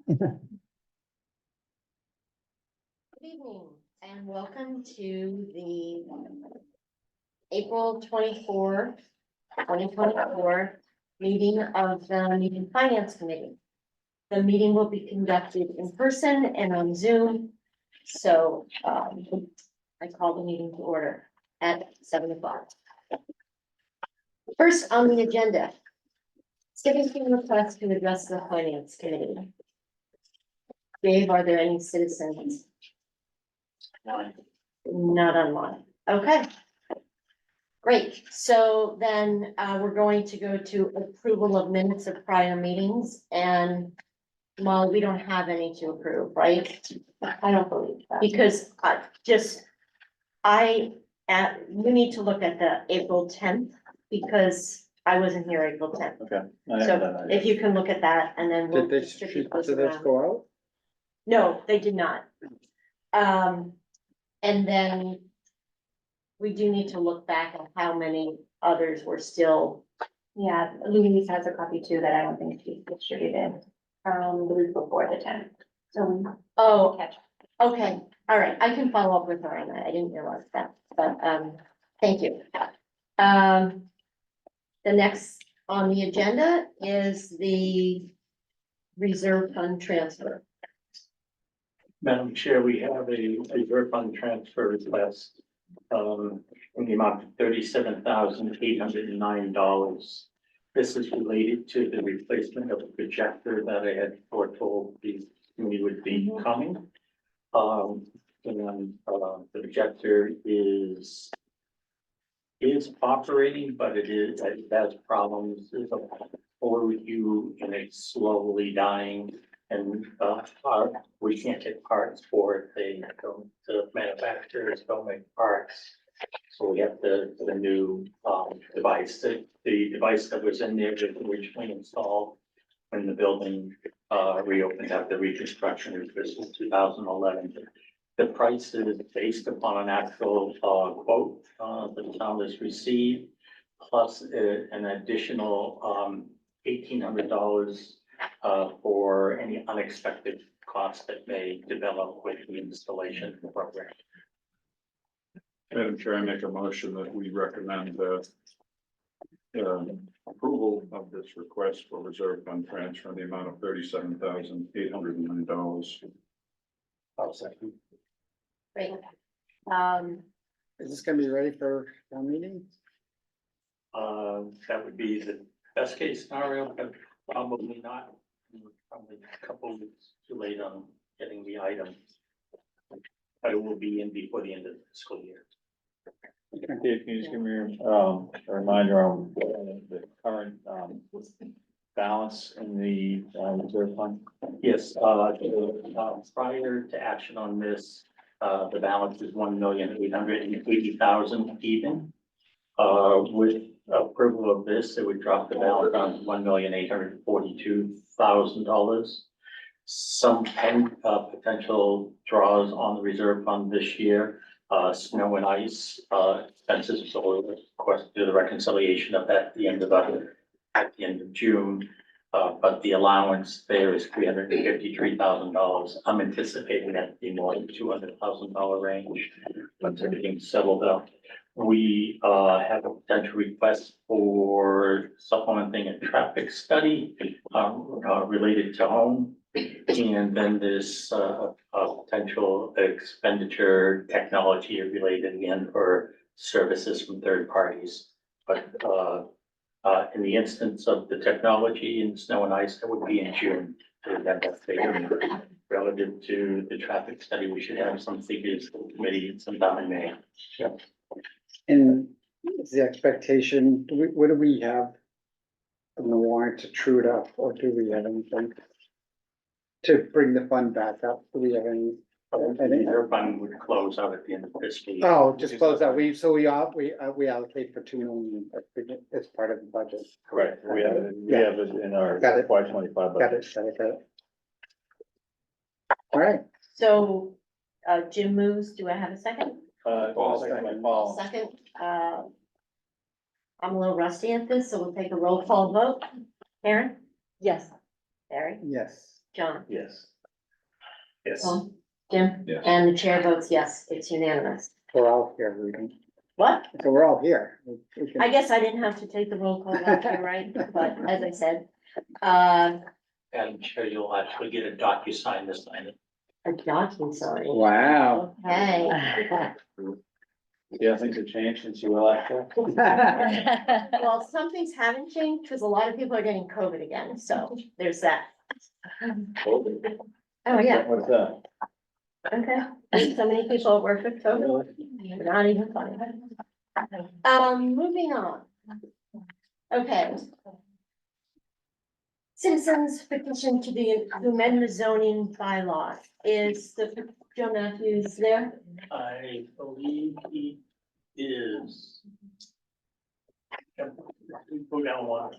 Good evening and welcome to the April 2024 meeting of the Meeting Finance Committee. The meeting will be conducted in person and on Zoom. So I call the meeting to order at 7 o'clock. First on the agenda, citizen request to address the Finance Committee. Dave, are there any citizens? Not online. Okay. Great. So then we're going to go to approval of minutes of prior meetings and well, we don't have any to approve, right? I don't believe that. Because you need to look at the April 10th because I wasn't here April 10th. Okay. So if you can look at that and then we'll Did distribute those this around. go out? No, they did not. And then we do need to look back at how many others were still, Yeah, Louise has a copy too that I don't think she distributed the week before the 10th. So oh, catch. okay, all right, I can follow up with her on that, I didn't realize that, but, thank you. The next on the agenda is the reserve fund transfer. Madam Chair, we have a reserve fund transfer request in the amount of $37,809. This is related to the replacement of a projector that I had foretold the committee would be coming. The projector is operating, but it has problems. There's a full review and it's slowly dying. And we can't get parts for it. They don't, the manufacturers don't make parts. So we have the new device. The device that was in there was originally installed when the building reopened after reconstruction, it was in 2011. The price is based upon an actual quote that the town has received, plus an additional $1,800 for any unexpected costs that may develop with the installation program. Madam Chair, I make a motion that we recommend the approval of this request for reserve fund transfer in the amount of $37,809. I'll second. Great. Is this gonna be ready for our meeting? That would be the best case scenario, but probably not. Probably a couple of weeks too late on getting the item. But it will be in before the end of the fiscal year. Dave, can you just give me a reminder on the current balance in the reserve fund? Yes, prior to action on this, the balance is $1,880,000 even. With approval of this, it would drop the balance down to $1,842,000. Some potential draws on the reserve fund this year, snow and ice expenses. So we'll of course do the reconciliation of that at the end of June. But the allowance there is $353,000. I'm anticipating that to be more than $200,000 range once everything's settled up. We have a potential request for supplementing a traffic study related to home. And then there's a potential expenditure technology related again for services from third parties. But in the instance of the technology and snow and ice, that would be in June. Relative to the traffic study, we should have some figures for the committee sometime in May. Yep. And is the expectation, what do we have on the warrant to true it up, or do we have anything to bring the fund back up? Do we have any? Their fund would close out at the end of this year. Oh, just close out. We allocate for $2 million as part of the budget. Correct. We have it in our Got it. FY 25 budget. Got it. All right. So, Jim moves, do I have a second? Paul. Second, I'm a little rusty at this, so we'll take a roll call vote. Karen? Yes. Barry? Yes. John, Yes. Yes. Paul, Jim, Yes. and the chair votes yes, it's unanimous. We're all here, we can, What? so we're all here. We can- I guess I didn't have to take the roll call out here, right? But as I said, Madam Chair, you'll actually get a DocuSign to sign it. a DocuSign. Wow. Okay. Yeah, things have changed since you were last here. Well, some things haven't changed because a lot of people are getting COVID again, so there's that. Oh, yeah, What's that? okay. So many people work with COVID, not even funny. Moving on. Okay. Citizens petition to amend the zoning bylaw. Is the Joe Matthews there? I believe he is. Go down one.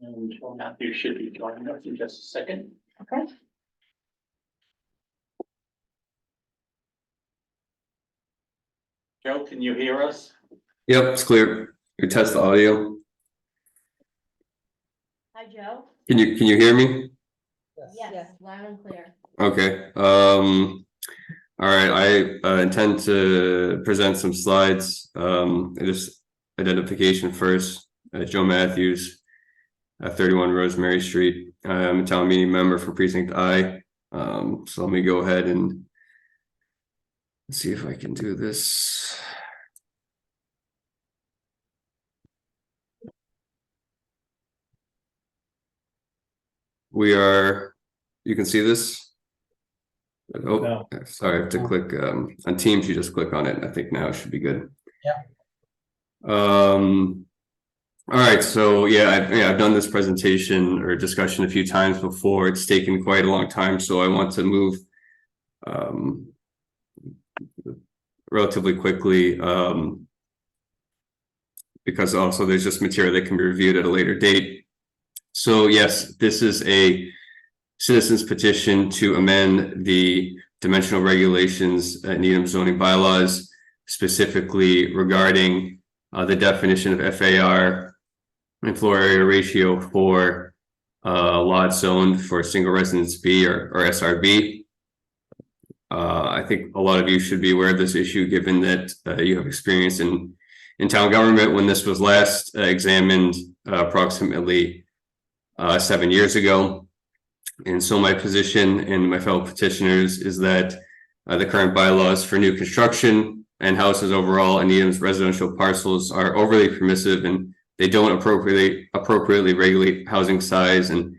And Joe Matthews should be joining us in just a second. Okay. Joe, can you hear us? Yep, it's clear. You test the audio. Hi, Joe. Can you hear me? Yes, loud and clear. Okay. All right. I intend to present some slides. Just identification first. Joe Matthews, 31 Rosemary Street. I'm a town meeting member for Precinct I. So let me go ahead and see if I can do this. You can see this? Oh, No. sorry, I have to click on Teams, you just click on it, and I think now it should be good. All right, so I've done this presentation or discussion a few times before. It's taken quite a long time, so I want to move relatively quickly because also there's just material that can be reviewed at a later date. So yes, this is a citizens petition to amend the dimensional regulations at Needham zoning bylaws, specifically regarding the definition of FAR and floor area ratio for lots zoned for single residence B or SRB. I think a lot of you should be aware of this issue, given that you have experience in town government when this was last examined approximately 7 years ago. And so my position and my fellow petitioners is that the current bylaws for new construction and houses overall in Needham's residential parcels are overly permissive, and they don't appropriately regulate housing size. And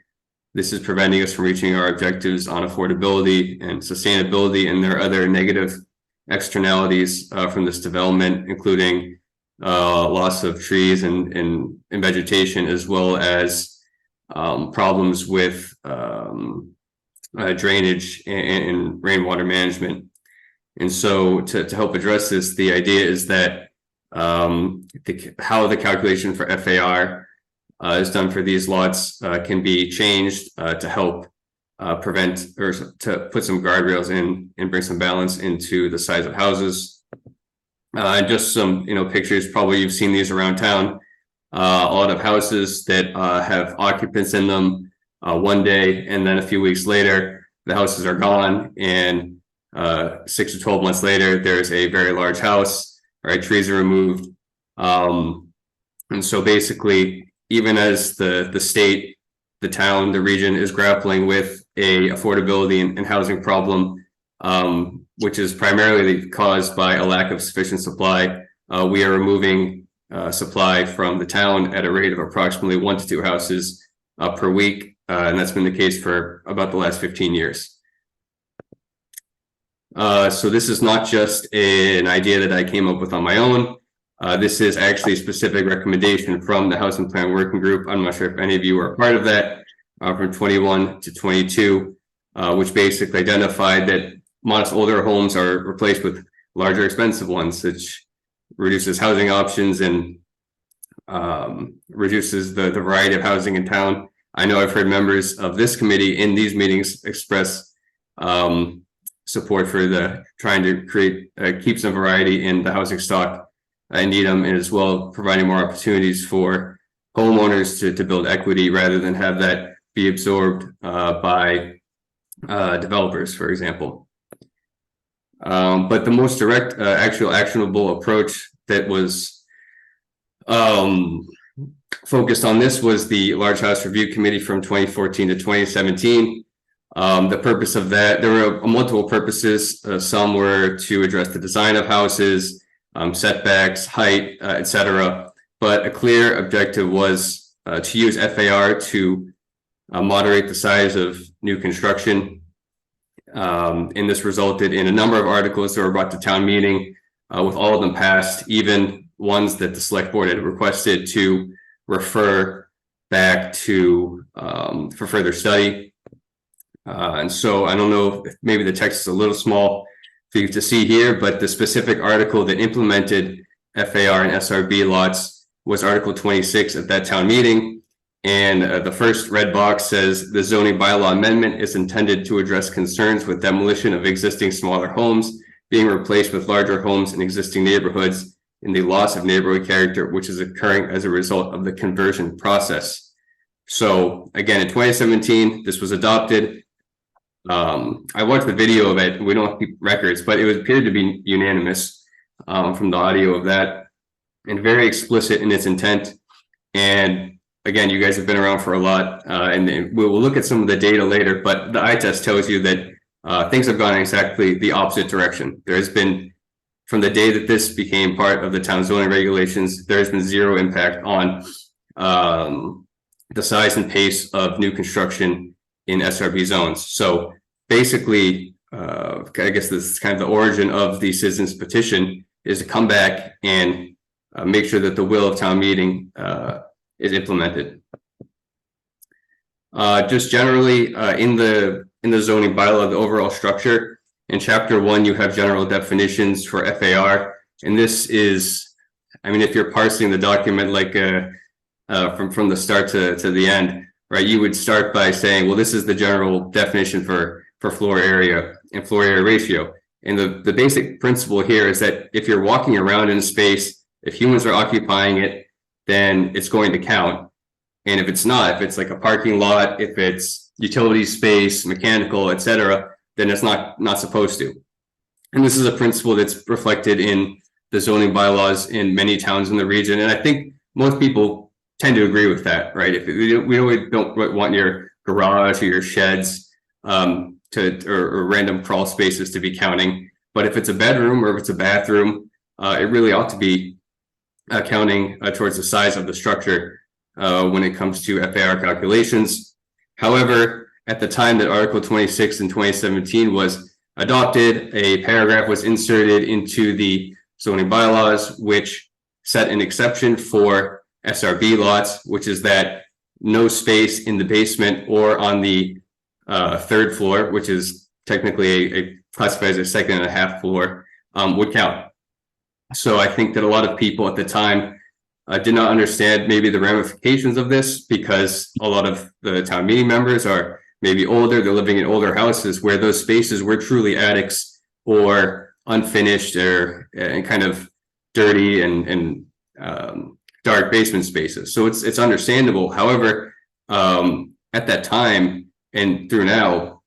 this is preventing us from reaching our objectives on affordability and sustainability. And there are other negative externalities from this development, including loss of trees and vegetation, as well as problems with drainage and rainwater management. And so to help address this, the idea is that how the calculation for FAR is done for these lots can be changed to help prevent or to put some guardrails in and bring some balance into the size of houses. And just some pictures, probably you've seen these around town. A lot of houses that have occupants in them one day, and then a few weeks later, the houses are gone, and 6 to 12 months later, there's a very large house, right? Trees are removed. And so basically, even as the state, the town, the region is grappling with a affordability and housing problem, which is primarily caused by a lack of sufficient supply, we are removing supply from the town at a rate of approximately 1 to 2 houses per week. And that's been the case for about the last 15 years. So this is not just an idea that I came up with on my own. This is actually a specific recommendation from the Housing Plan Working Group. I'm not sure if any of you are part of that, from 21 to 22, which basically identified that modest older homes are replaced with larger expensive ones, which reduces housing options and reduces the variety of housing in town. I know I've heard members of this committee in these meetings express support for trying to keep some variety in the housing stock in Needham, and as well providing more opportunities for homeowners to build equity rather than have that be absorbed by developers, for example. But the most direct, actual actionable approach that was focused on this was the Large House Review Committee from 2014 to 2017. The purpose of that, there were multiple purposes. Some were to address the design of houses, setbacks, height, etc. But a clear objective was to use FAR to moderate the size of new construction. And this resulted in a number of articles that were brought to town meeting, with all of them passed, even ones that the select board had requested to refer back to for further study. And so I don't know if maybe the text is a little small for you to see here, but the specific article that implemented FAR and SRB lots was Article 26 at that town meeting. And the first red box says the zoning bylaw amendment is intended to address concerns with demolition of existing smaller homes being replaced with larger homes in existing neighborhoods and the loss of neighborhood character, which is occurring as a result of the conversion process. So again, in 2017, this was adopted. I watched the video of it. We don't keep records, but it appeared to be unanimous from the audio of that, and very explicit in its intent. And again, you guys have been around for a lot, and we will look at some of the data later, but the eye test tells you that things have gone exactly the opposite direction. There has been, from the day that this became part of the town zoning regulations, there has been zero impact on the size and pace of new construction in SRB zones. So basically, I guess this is kind of the origin of the citizens petition, is to come back and make sure that the will of town meeting is implemented. Just generally in the zoning bylaw, the overall structure, in chapter 1, you have general definitions for FAR. And this is, I mean, if you're parsing the document like from the start to the end, right, you would start by saying, well, this is the general definition for floor area and floor area ratio. And the basic principle here is that if you're walking around in a space, if humans are occupying it, then it's going to count. And if it's not, if it's like a parking lot, if it's utility space, mechanical, etc., then it's not supposed to. And this is a principle that's reflected in the zoning bylaws in many towns in the region. And I think most people tend to agree with that, right? If we don't want your garage or your sheds or random crawl spaces to be counting, but if it's a bedroom or if it's a bathroom, it really ought to be counting towards the size of the structure when it comes to FAR calculations. However, at the time that Article 26 in 2017 was adopted, a paragraph was inserted into the zoning bylaws, which set an exception for SRB lots, which is that no space in the basement or on the third floor, which is technically a classified as a second and a half floor, would count. So I think that a lot of people at the time did not understand maybe the ramifications of this, because a lot of the town meeting members are maybe older, they're living in older houses where those spaces were truly attics or unfinished or and kind of dirty and dark basement spaces. So it's understandable. However, at that time and through now,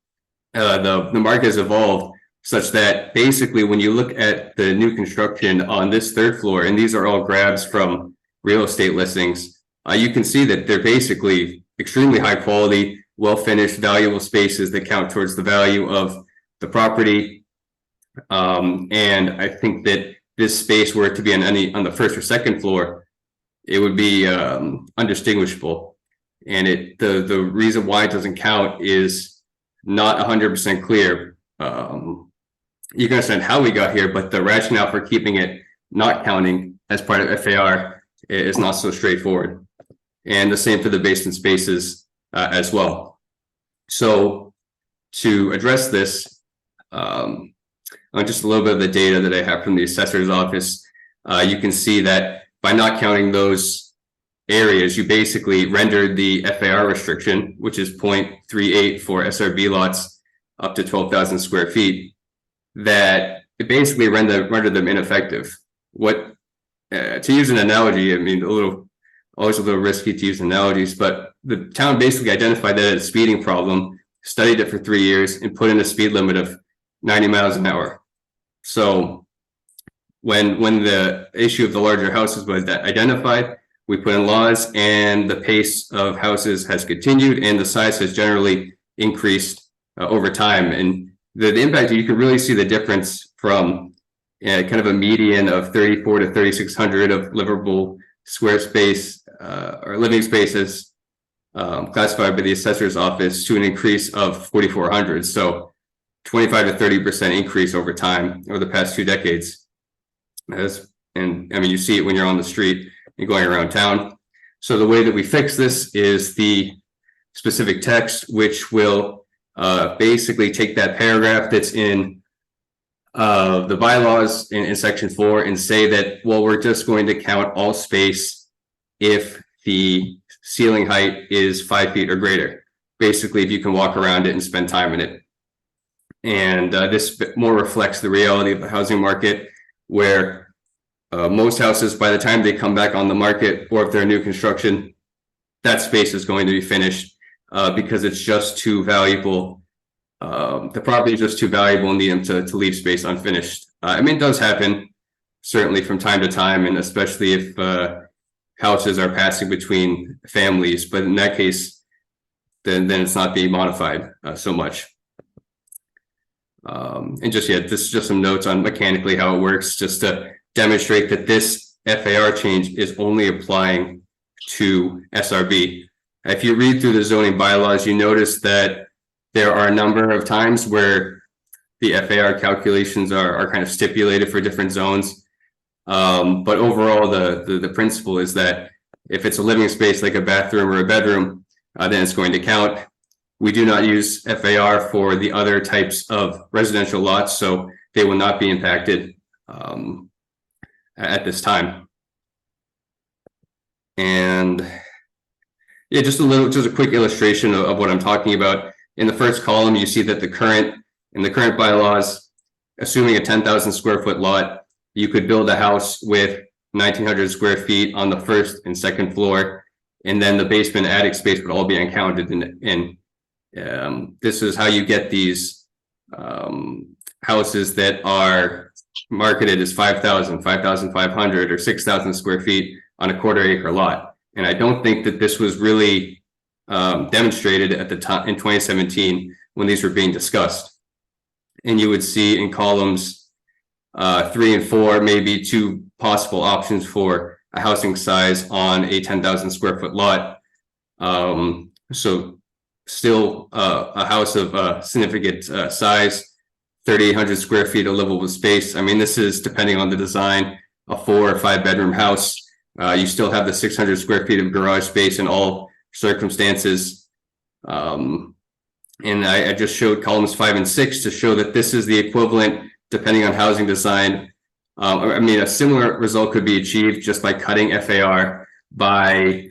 the market has evolved such that basically when you look at the new construction on this third floor, and these are all grabs from real estate listings, you can see that they're basically extremely high quality, well-finished, valuable spaces that count towards the value of the property. And I think that this space, were it to be on the first or second floor, it would be undistinguishable. And the reason why it doesn't count is not 100% clear. You can understand how we got here, but the rationale for keeping it not counting as part of FAR is not so straightforward. And the same for the basement spaces as well. So to address this, just a little bit of the data that I have from the assessor's office, you can see that by not counting those areas, you basically rendered the FAR restriction, which is 0.38 for SRB lots up to 12,000 square feet, that it basically rendered them ineffective. What, to use an analogy, I mean, a little always a little risky to use analogies, but the town basically identified that as a speeding problem, studied it for 3 years and put in a speed limit of 90 miles an hour. So when the issue of the larger houses was identified, we put in laws, and the pace of houses has continued and the size has generally increased over time. And the impact, you can really see the difference from kind of a median of 34 to 3,600 of livable square space or living spaces classified by the assessor's office to an increase of 4,400. So 25 to 30% increase over time over the past 2 decades. And I mean, you see it when you're on the street and going around town. So the way that we fix this is the specific text, which will basically take that paragraph that's in the bylaws in section 4 and say that, well, we're just going to count all space if the ceiling height is 5 feet or greater. Basically, if you can walk around it and spend time in it. And this more reflects the reality of the housing market, where most houses, by the time they come back on the market, or if they're new construction, that space is going to be finished because it's just too valuable. The property is just too valuable and need them to leave space unfinished. I mean, it does happen certainly from time to time, and especially if houses are passing between families, but in that case, then it's not being modified so much. And just this is just some notes on mechanically how it works, just to demonstrate that this FAR change is only applying to SRB. If you read through the zoning bylaws, you notice that there are a number of times where the FAR calculations are kind of stipulated for different zones. But overall, the principle is that if it's a living space like a bathroom or a bedroom, then it's going to count. We do not use FAR for the other types of residential lots, so they will not be impacted at this time. And yeah, just a quick illustration of what I'm talking about. In the first column, you see that in the current bylaws, assuming a 10,000 square foot lot, you could build a house with 1,900 square feet on the first and second floor, and then the basement attic space would all be uncounted. This is how you get these houses that are marketed as 5,000, 5,500, or 6,000 square feet on a quarter-acre lot. And I don't think that this was really demonstrated at the time in 2017 when these were being discussed. And you would see in columns 3 and 4 maybe 2 possible options for a housing size on a 10,000 square foot lot. So still a house of significant size, 3,800 square feet of livable space. I mean, this is, depending on the design, a 4 or 5 bedroom house. You still have the 600 square feet of garage space in all circumstances. And I just showed columns 5 and 6 to show that this is the equivalent, depending on housing design. I mean, a similar result could be achieved just by cutting FAR by,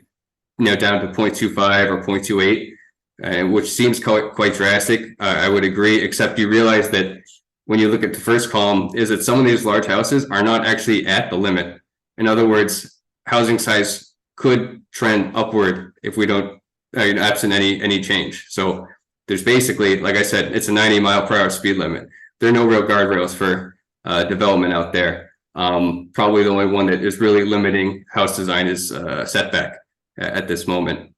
down to 0.25 or 0.28, which seems quite drastic. I would agree, except you realize that when you look at the first column, is that some of these large houses are not actually at the limit. In other words, housing size could trend upward if we don't, absent any change. So there's basically, like I said, it's a 90 mile per hour speed limit. There are no real guardrails for development out there. Probably the only one that is really limiting house design is setback at this moment.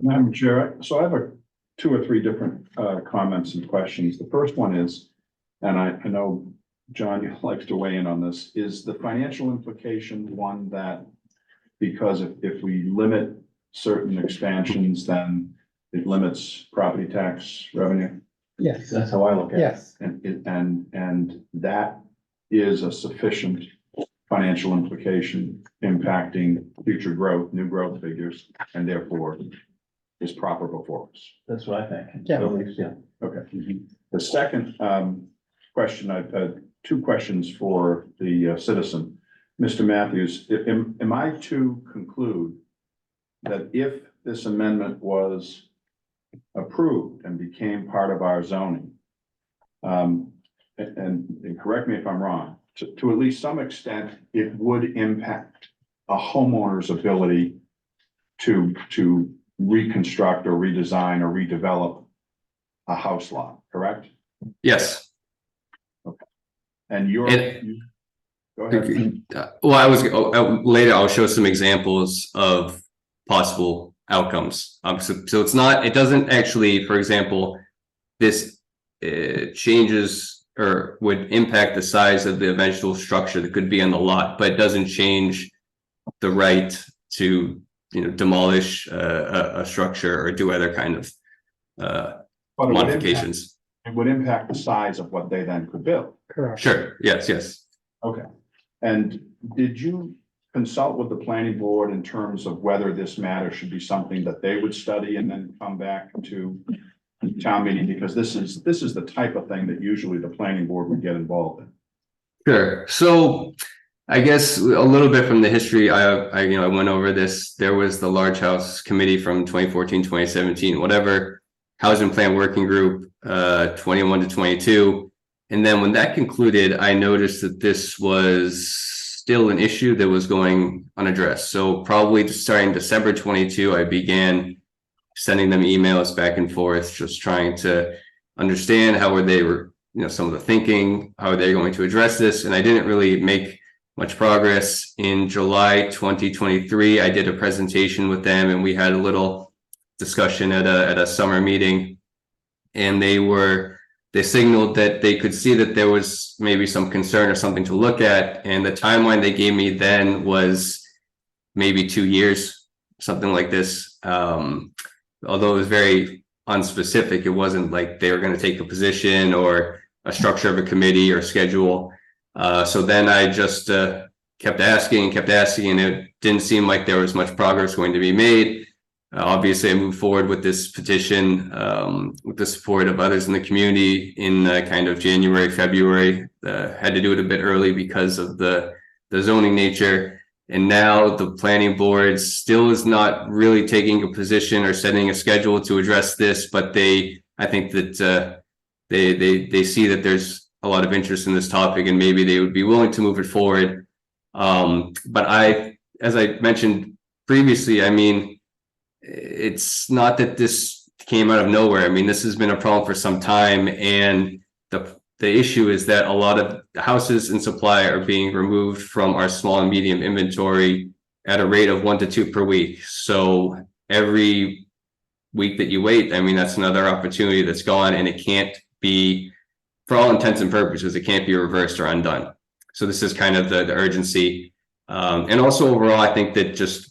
Madam Chair, so I have 2 or 3 different comments and questions. The first one is, and I know John likes to weigh in on this, is the financial implication one that because if we limit certain expansions, then it limits property tax revenue? Yes. That's how I look at it. Yes. And that is a sufficient financial implication impacting future growth, new growth figures, and therefore is proper before us. That's what I think. Yeah. Okay. The second question, I've had 2 questions for the citizen. Mr. Matthews, am I to conclude that if this amendment was approved and became part of our zoning, and correct me if I'm wrong, to at least some extent, it would impact a homeowner's ability to reconstruct or redesign or redevelop a house lot, correct? Yes. And you're, And- go ahead. Well, later I'll show some examples of possible outcomes. So it's not, it doesn't actually, for example, this changes or would impact the size of the eventual structure that could be on the lot, but it doesn't change the right to, demolish a structure or do other kind of But it would modifications. It would impact the size of what they then could build. Correct. Sure, yes. Okay. And did you consult with the planning board in terms of whether this matter should be something that they would study and then come back to town meeting? Because this is the type of thing that usually the planning board would get involved in. Sure. So I guess a little bit from the history, I went over this. There was the large house committee from 2014, 2017, whatever, housing plan working group, 21 to 22. And then when that concluded, I noticed that this was still an issue that was going unaddressed. So probably starting December 22, I began sending them emails back and forth, just trying to understand how they were, some of the thinking, how are they going to address this? And I didn't really make much progress. In July 2023, I did a presentation with them and we had a little discussion at a summer meeting. And they signaled that they could see that there was maybe some concern or something to look at. And the timeline they gave me then was maybe 2 years, something like this. Although it was very unspecific, it wasn't like they were going to take a position or a structure of a committee or schedule. So then I just kept asking, and it didn't seem like there was much progress going to be made. Obviously, I moved forward with this petition with the support of others in the community in kind of January, February. Had to do it a bit early because of the zoning nature. And now the planning board still is not really taking a position or setting a schedule to address this, but I think that they see that there's a lot of interest in this topic and maybe they would be willing to move it forward. But as I mentioned previously, I mean, it's not that this came out of nowhere. I mean, this has been a problem for some time, and the issue is that a lot of the houses in supply are being removed from our small and medium inventory at a rate of 1 to 2 per week. So every week that you wait, I mean, that's another opportunity that's gone, and it can't be, for all intents and purposes, it can't be reversed or undone. So this is kind of the urgency. And also overall, I think that just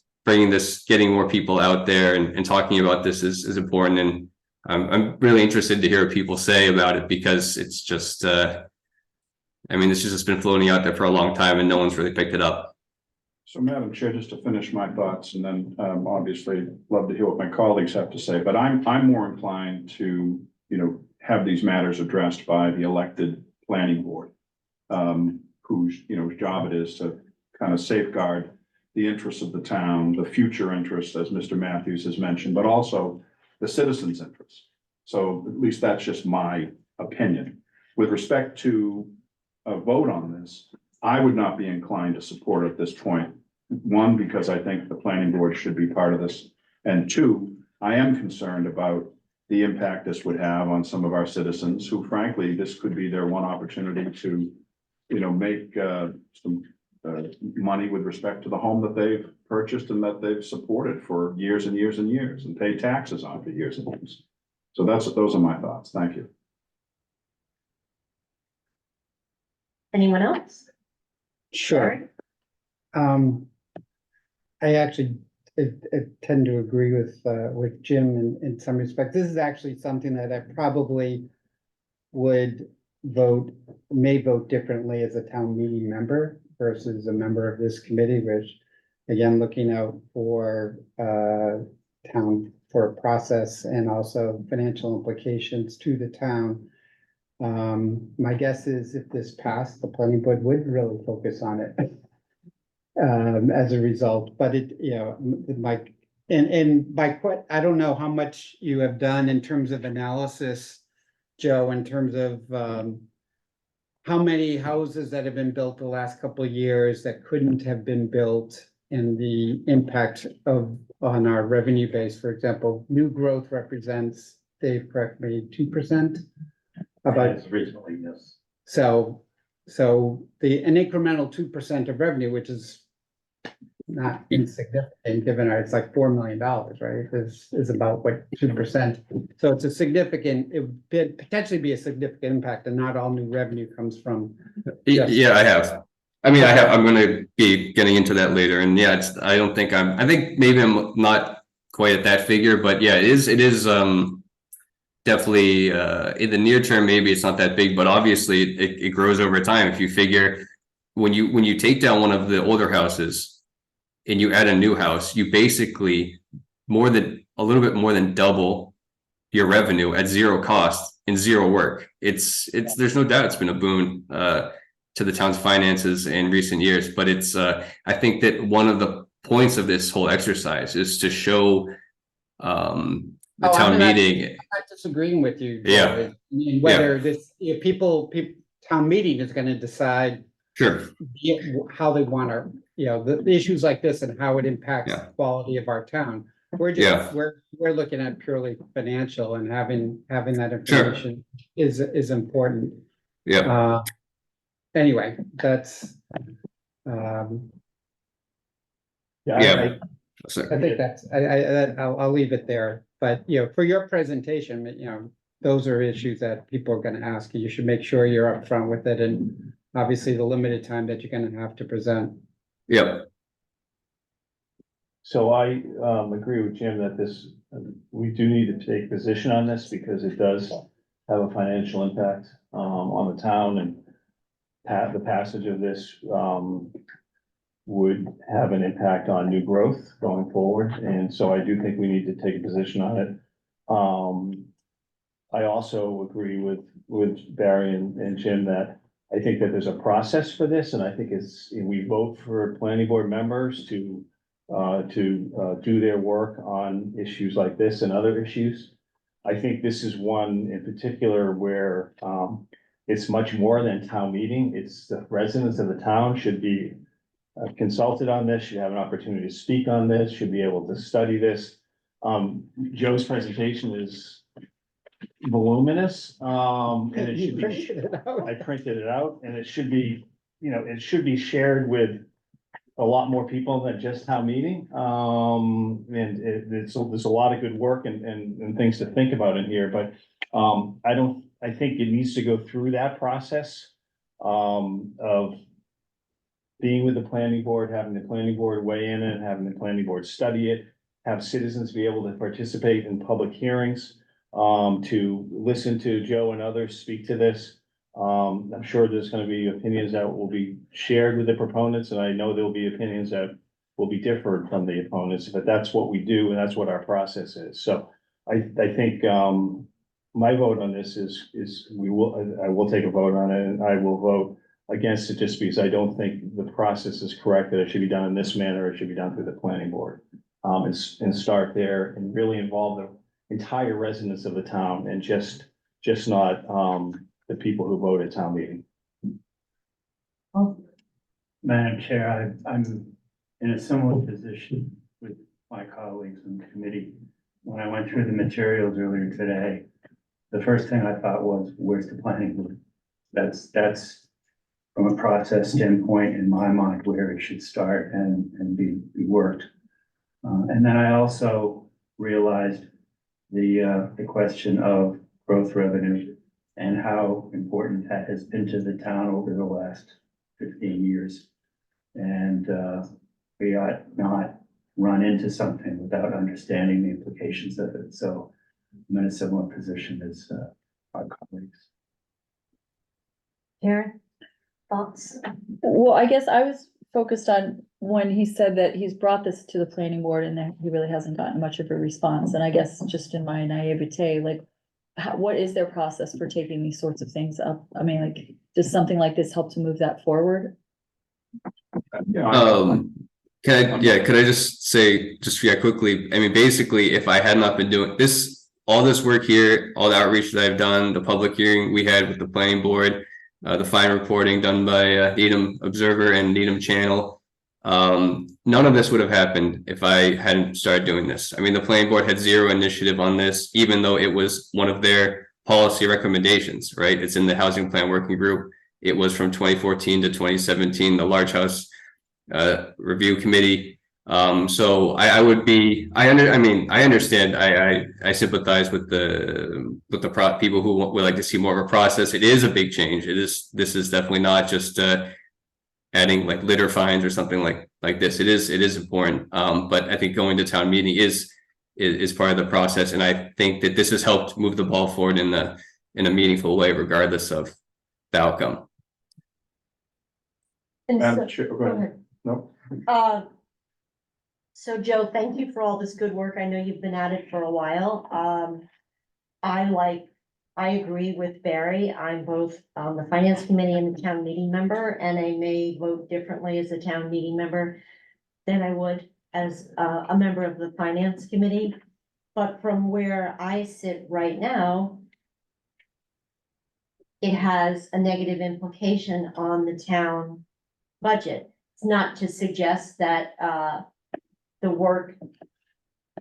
getting more people out there and talking about this is important. And I'm really interested to hear what people say about it, because it's just, this has just been floating out there for a long time and no one's really picked it up. So, Madam Chair, just to finish my thoughts, and then obviously love to hear what my colleagues have to say, but I'm more inclined to, have these matters addressed by the elected planning board, whose job it is to kind of safeguard the interests of the town, the future interests, as Mr. Matthews has mentioned, but also the citizens' interests. So at least that's just my opinion. With respect to a vote on this, I would not be inclined to support at this point. One, because I think the planning board should be part of this. And two, I am concerned about the impact this would have on some of our citizens who, frankly, this could be their one opportunity to, make some money with respect to the home that they've purchased and that they've supported for years and years and years and paid taxes on for years and years. So those are my thoughts. Thank you. Anyone else? Sure. I actually tend to agree with Jim in some respects. This is actually something that I probably may vote differently as a town meeting member versus a member of this committee, which, again, looking out for town for process and also financial implications to the town. My guess is if this passed, the planning board would really focus on it as a result, but I don't know how much you have done in terms of analysis, Joe, in terms of how many houses that have been built the last couple of years that couldn't have been built and the impact on our revenue base. For example, new growth represents, Dave, correct me, 2%? About, Recently, yes. so an incremental 2% of revenue, which is not insignificant, given it's like $4 million, right? Is about what, 2%. So it's a significant, it would potentially be a significant impact, and not all new revenue comes from. Yes. Yeah, I have. I mean, I'm gonna be getting into that later, and yeah, I think maybe I'm not quite at that figure, but yeah, it is, definitely, in the near term, maybe it's not that big, but obviously it grows over time. If you figure, when you take down one of the older houses and you add a new house, you basically a little bit more than double your revenue at zero cost and zero work. There's no doubt it's been a boon, to the town's finances in recent years, but I think that one of the points of this whole exercise is to show, the town meeting. I'm not disagreeing with you. Yeah. Joe. I mean, whether this, town meeting is gonna decide Sure. how they want to, the issues like this and how it impacts Yeah. the quality of our town. Yeah. We're looking at purely financial, and having that information is important. Yeah. Anyway, that's, Yeah. I think that's, I'll leave it there. But, for your presentation, those are issues that people are gonna ask you. You should make sure you're upfront with it, and obviously the limited time that you're gonna have to present. Yep. So I agree with Jim that we do need to take position on this because it does have a financial impact on the town, and the passage of this would have an impact on new growth going forward. And so I do think we need to take a position on it. I also agree with Barry and Jim that I think that there's a process for this, and I think we vote for planning board members to do their work on issues like this and other issues. I think this is one in particular where it's much more than town meeting. It's the residents of the town should be consulted on this, should have an opportunity to speak on this, should be able to study this. Joe's presentation is voluminous, and it should be, I printed it out, and it should be, it should be shared with a lot more people than just town meeting. And there's a lot of good work and things to think about in here, but I think it needs to go through that process of being with the planning board, having the planning board weigh in and having the planning board study it, have citizens be able to participate in public hearings, to listen to Joe and others speak to this. I'm sure there's gonna be opinions that will be shared with the proponents, and I know there'll be opinions that will be different from the opponents, but that's what we do, and that's what our process is. So I think, my vote on this is I will take a vote on it, and I will vote against it just because I don't think the process is correct, that it should be done in this manner, it should be done through the planning board. And start there and really involve the entire residents of the town, and just not, the people who vote at town meeting. Madam Chair, I'm in a similar position with my colleagues in the committee. When I went through the materials earlier today, the first thing I thought was, where's the planning board? That's from a process standpoint, in my mind, where it should start and be worked. And then I also realized the question of growth revenue and how important that has been to the town over the last 15 years. And we ought not run into something without understanding the implications of it. So I'm in a similar position as our colleagues. Karen, thoughts? Well, I guess I was focused on when he said that he's brought this to the planning board and that he really hasn't gotten much of a response. And I guess just in my naivete, like, what is their process for taking these sorts of things up? I mean, like, does something like this help to move that forward? Could I just say, quickly, I mean, basically, if I had not been doing this, all this work here, all the outreach that I've done, the public hearing we had with the planning board, the fine reporting done by Needham Observer and Needham Channel, None of this would have happened if I hadn't started doing this. I mean, the planning board had zero initiative on this, even though it was one of their policy recommendations, right? It's in the housing plan working group. It was from 2014 to 2017, the large house review committee. So I would be, I understand, I sympathize with the people who would like to see more of a process. It is a big change. This is definitely not just adding like litter fines or something like this. It is important. But I think going to town meeting is part of the process. And I think that this has helped move the ball forward in a meaningful way, regardless of the outcome. And Madam so, Chair, go go ahead. ahead. No, So Joe, thank you for all this good work. I know you've been at it for a while. I agree with Barry. I'm both on the finance committee and the town meeting member, and I may vote differently as a town meeting member than I would as a member of the finance committee. But from where I sit right now, it has a negative implication on the town budget. It's not to suggest that the work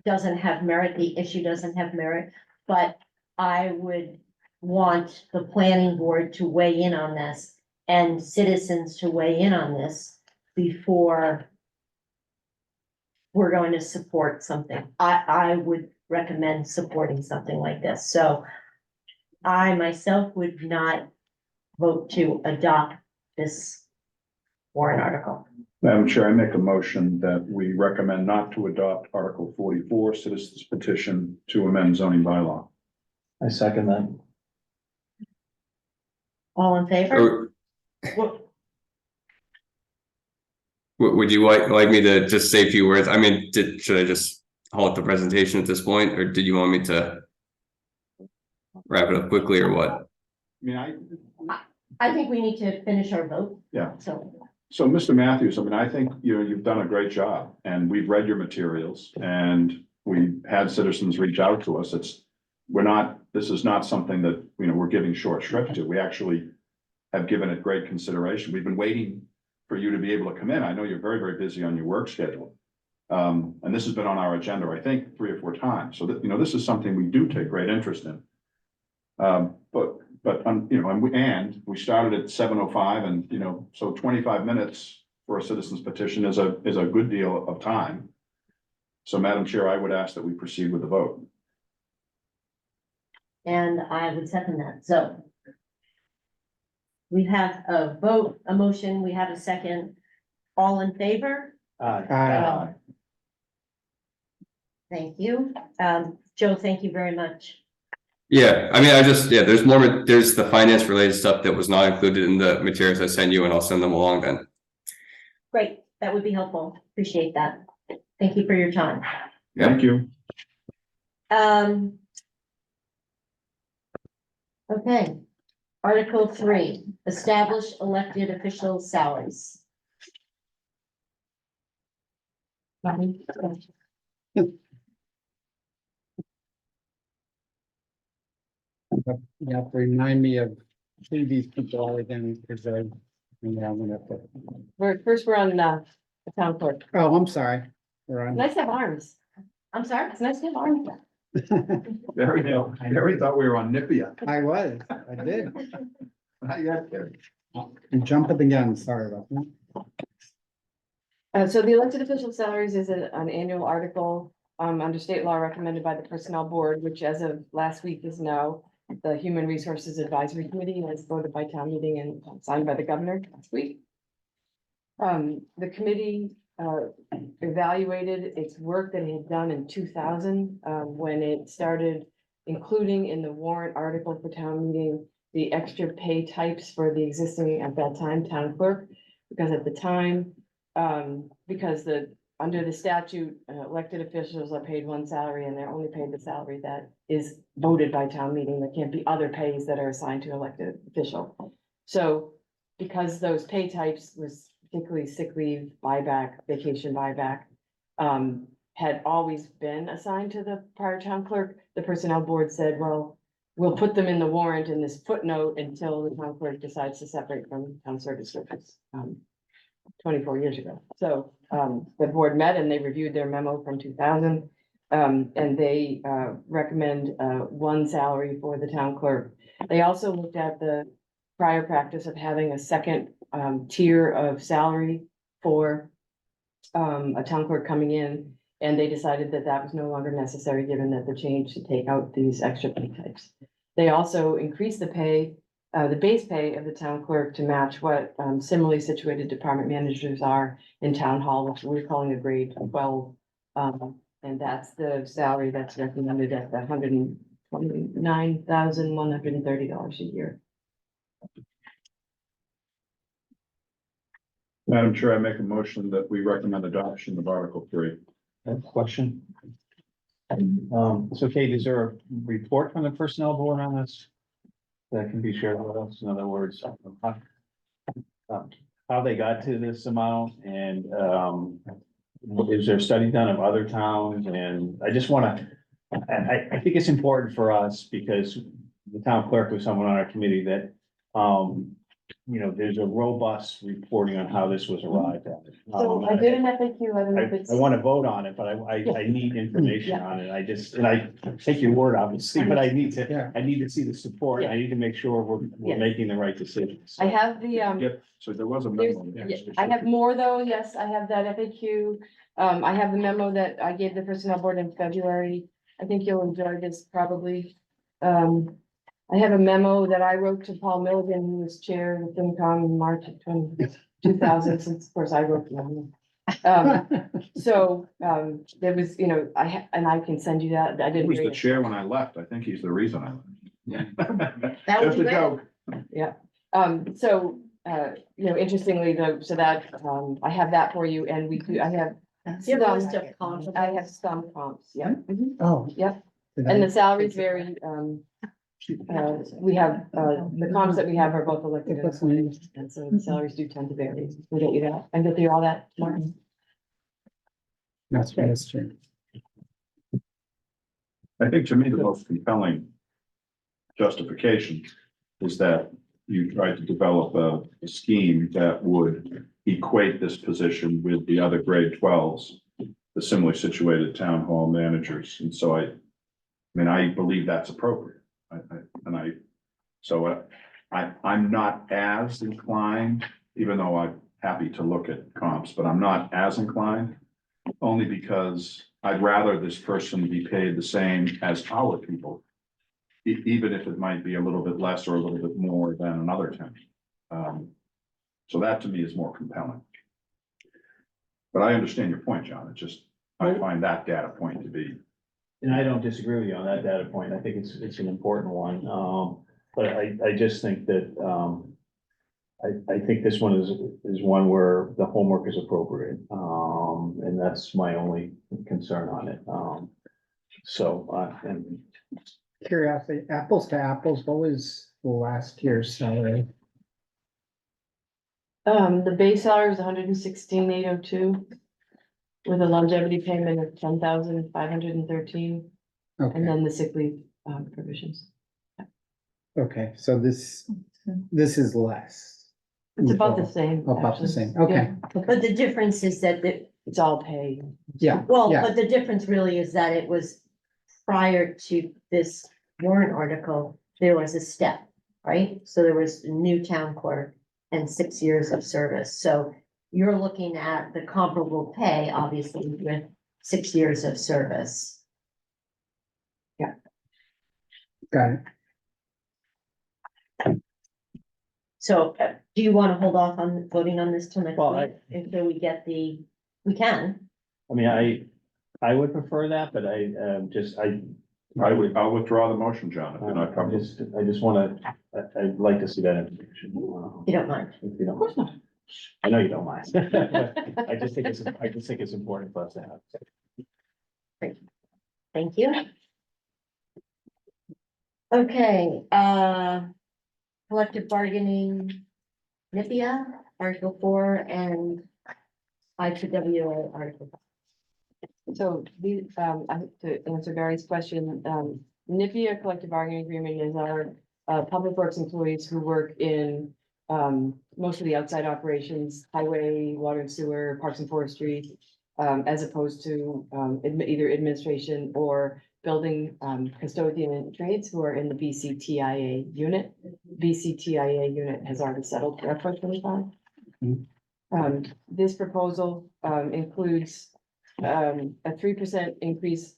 doesn't have merit, the issue doesn't have merit, but I would want the planning board to weigh in on this and citizens to weigh in on this before we're going to support something. I would recommend supporting something like this. So I myself would not vote to adopt this warrant article. Madam Chair, I make a motion that we recommend not to adopt Article 44, citizens petition to amend zoning bylaw. I second that. All in favor? Or would you like me to just say a few words? I mean, should I just halt the presentation at this point, or did you want me to wrap it up quickly, or what? I mean, I think we need to finish our vote. Yeah. So, Mr. Matthews, I mean, I think, you've done a great job, and we've read your materials, and we've had citizens reach out to us. This is not something that, we're giving short shrift to. We actually have given it great consideration. We've been waiting for you to be able to come in. I know you're very, very busy on your work schedule. And this has been on our agenda, I think, 3 or 4 times. So that, this is something we do take great interest in. And we started at 7:05 and, so 25 minutes for a citizen's petition is a good deal of time. So Madam Chair, I would ask that we proceed with the vote. and I would second that. So we have a vote, a motion, we have a second. All in favor? Aye. Thank you. Joe, thank you very much. Yeah, I mean, there's the finance related stuff that was not included in the materials I sent you, and I'll send them along then. Great, that would be helpful. Appreciate that. Thank you for your time. Yeah. Thank you. Okay. Article 3, establish elected official salaries. You have to remind me of who these people are again, because I'm gonna have to. First, we're on the town clerk. Oh, I'm sorry. We're on. Nice to have arms. I'm sorry? It's nice to have arms. Barry thought we were on Nipia. I was, I did. Not yet, Barry. I'm jumping the gun, sorry about that. So the elected official salaries is an annual article, under state law recommended by the Personnel Board, which as of last week is now the Human Resources Advisory Committee, and is voted by town meeting and signed by the governor last week. The committee, evaluated its work that it had done in 2000, when it started including in the warrant article for town meeting, the extra pay types for the existing, at that time, town clerk. Because at the time, under the statute, elected officials are paid one salary and they're only paid the salary that is voted by town meeting. There can't be other pays that are assigned to an elected official. So because those pay types was particularly sick leave, buyback, vacation buyback, had always been assigned to the prior town clerk, the personnel board said, well, we'll put them in the warrant in this footnote until the town clerk decides to separate from town service workers. 24 years ago. So, the board met and they reviewed their memo from 2000. And they, recommend, one salary for the town clerk. They also looked at the prior practice of having a second, tier of salary for, a town clerk coming in. And they decided that that was no longer necessary, given that the change to take out these extra pay types. They also increased the pay, the base pay of the town clerk to match what, similarly situated department managers are in town hall, which we're calling a grade 12. And that's the salary that's recommended at the $129,130 a year. Madam Chair, I make a motion that we recommend adoption of Article 3. I have a question. So Kate, is there a report from the personnel board on this? That can be shared with us, in other words, how they got to this amount and, is there a study done of other towns? And I just wanna, I think it's important for us because the town clerk was someone on our committee that, you know, there's a robust reporting on how this was arrived at. So I did an FAQ, I don't know if it's. I want to vote on it, but I need information on it. I just, and I take your word, obviously, but I need Yeah. to see the support. I need to make sure we're Yeah. making the right decisions. I have the, Yep, so there was a memo. Yeah, I have more though, yes, I have that FAQ. I have the memo that I gave the personnel board in February. I think you'll enjoy this probably. I have a memo that I wrote to Paul Milligan, who was chair of FinCom in March of 2000, since of course I wrote the memo. There was, you know, and I can send you that. I He didn't. was the read it. chair when I left. I think he's the reason I left. That would Just be a great. joke. You know, interestingly, though, so that, I have that for you, and we do, I have You have a list of comparables? I have some comps, yeah. Oh. Yep. Did And I- the salaries vary, we have, the comps that we have are both elected and appointed, and so the salaries do tend to vary. We'll get you that, and get through all that tomorrow. That's true. I think to me, the most compelling justification is that you tried to develop a scheme that would equate this position with the other grade 12s, the similarly situated town hall managers. And so I believe that's appropriate. I'm not as inclined, even though I'm happy to look at comps, but I'm not as inclined. Only because I'd rather this person be paid the same as our people. Even if it might be a little bit less or a little bit more than another town. So that to me is more compelling. But I understand your point, John. It's just, I find that data point to be. And I don't disagree with you on that data point. I think it's an important one. But I just think that, I think this one is one where the homework is appropriate. And that's my only concern on it. And Curiosity, apples to apples, what was last year's salary? The base salary was 116,802 with a longevity payment of 10,513, and Okay, then the sick leave, provisions. okay, so this is less. It's about the same. About the actually. same, okay, But the difference is that It's all pay. yeah, well, yeah. but the difference really is that it was prior to this warrant article, there was a step, right? So there was a new town clerk and 6 years of service. So you're looking at the comparable pay, obviously, with 6 years of service. Got it. So do you want to hold off on voting on this till next Well, week? Until we get we can. I mean, I would prefer that, but I'll withdraw the motion, John, if you're not comfortable. I just wanna, I'd like to see that information. You don't mind? If you don't. Of course not. I know you don't mind. I just think it's important for us to have. Thank you. Okay, collective bargaining, NIPIA, Article 4, and IPWA Article. So to answer Barry's question, NIPIA collective bargaining agreement is our public works employees who work in most of the outside operations, highway, water and sewer, parks and forestry, as opposed to, either administration or building, custodian and trades who are in the BCTIA unit. BCTIA unit has already settled for FY 25. This proposal, includes, a 3% increase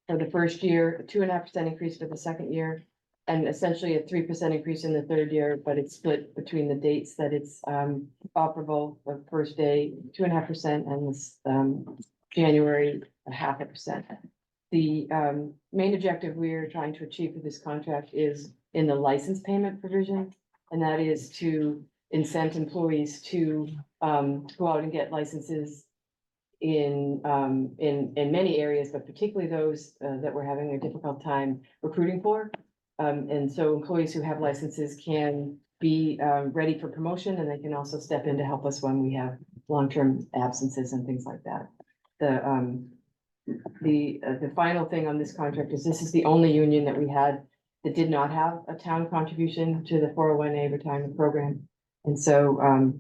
for the first year, a 2.5% increase for the second year, and essentially a 3% increase in the third year, but it's split between the dates that it's operable, the first day, 2.5%, and this January, 0.5%. The main objective we're trying to achieve with this contract is in the license payment provision, and that is to incent employees to go out and get licenses in many areas, but particularly those that we're having a difficult time recruiting for. And so employees who have licenses can be ready for promotion, and they can also step in to help us when we have long-term absences and things like that. The final thing on this contract is this is the only union that we had that did not have a town contribution to the 401A retirement program. And so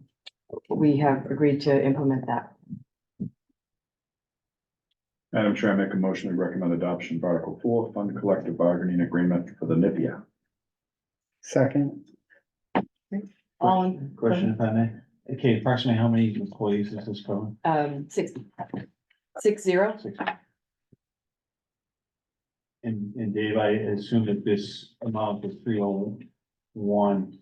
we have agreed to implement that. Madam Chair, I make a motion to recommend adoption of Article 4, fund collective bargaining agreement for the NIPIA. Second, All in, Question if I may. Okay, approximately how many employees is this going? 60. 60. And Dave, I assume that this amount of 301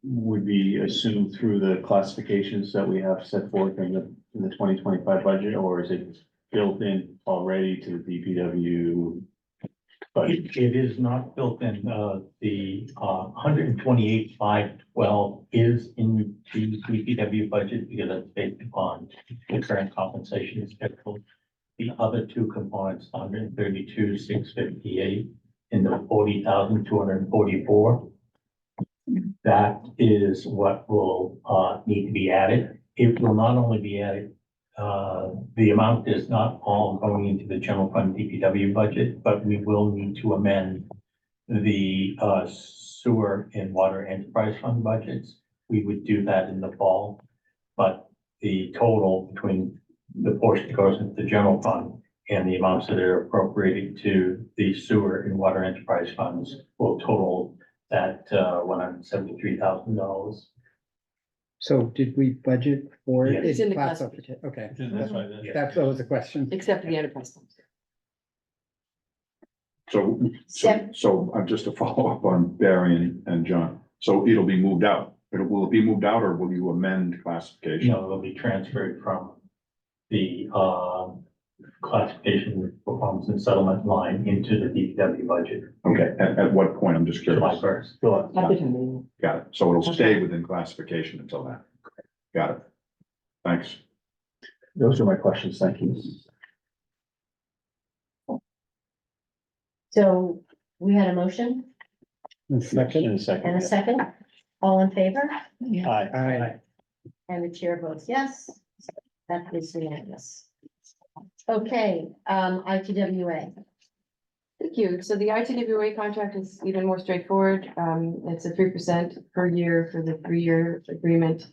would be assumed through the classifications that we have set forth in the 2025 budget, or is it built in already to the DPW budget? It is not built in, the 128,512 is in the DPW budget because it's based upon the current compensation schedule. The other two components, 132,658 and the 40,244. That is what will need to be added. It will not only be added, the amount is not all going into the general fund DPW budget, but we will need to amend the sewer and water enterprise fund budgets. We would do that in the fall, but the total between the portion that goes into the general fund and the amounts that are appropriated to the sewer and water enterprise funds will total that $173,000. so did we budget for it? Yes. It's in the Classification? Okay, That's right. that was the question. Except for the enterprise funds. So just to follow up on Barry and John, so it'll be moved out. Will it be moved out or will you amend classification? No, it'll be transferred from the classification performance and settlement line into the DPW budget. Okay, at what point? I'm just July curious. 1st. After town meeting. Got it. So it'll stay within classification until then. Got it. Thanks. Those are my questions. Thank you. So we had a motion The second, In a second. and a second. All in favor? Aye. aye, And the chair votes yes. That is unanimous. Okay, ITWA. Thank you. So the ITWA contract is even more straightforward. It's a 3% per year for the 3-year agreement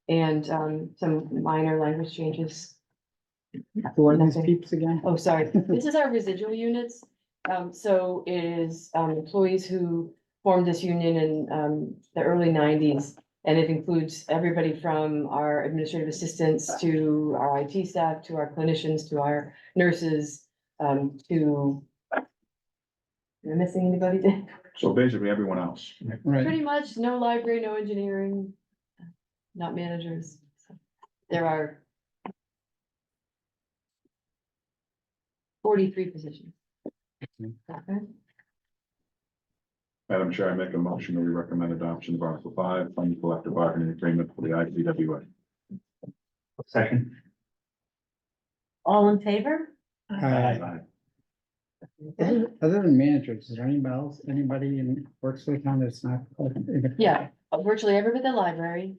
and some minor language changes. who are these peeps again? Oh, sorry. This is our residual units. So it is employees who formed this union in the early 90s. And it includes everybody from our administrative assistants to our IT staff, to our clinicians, to our nurses, to. Am I missing anybody? So basically everyone else. Right, Pretty much no library, no engineering, not managers. There are 43 positions. Okay. Madam Chair, I make a motion that we recommend adoption of Article 5, fund collective bargaining agreement for the ITWA. Second. All in favor? aye. Other than managers, is there anybody in works for the town that's not? Yeah, virtually everybody at the library,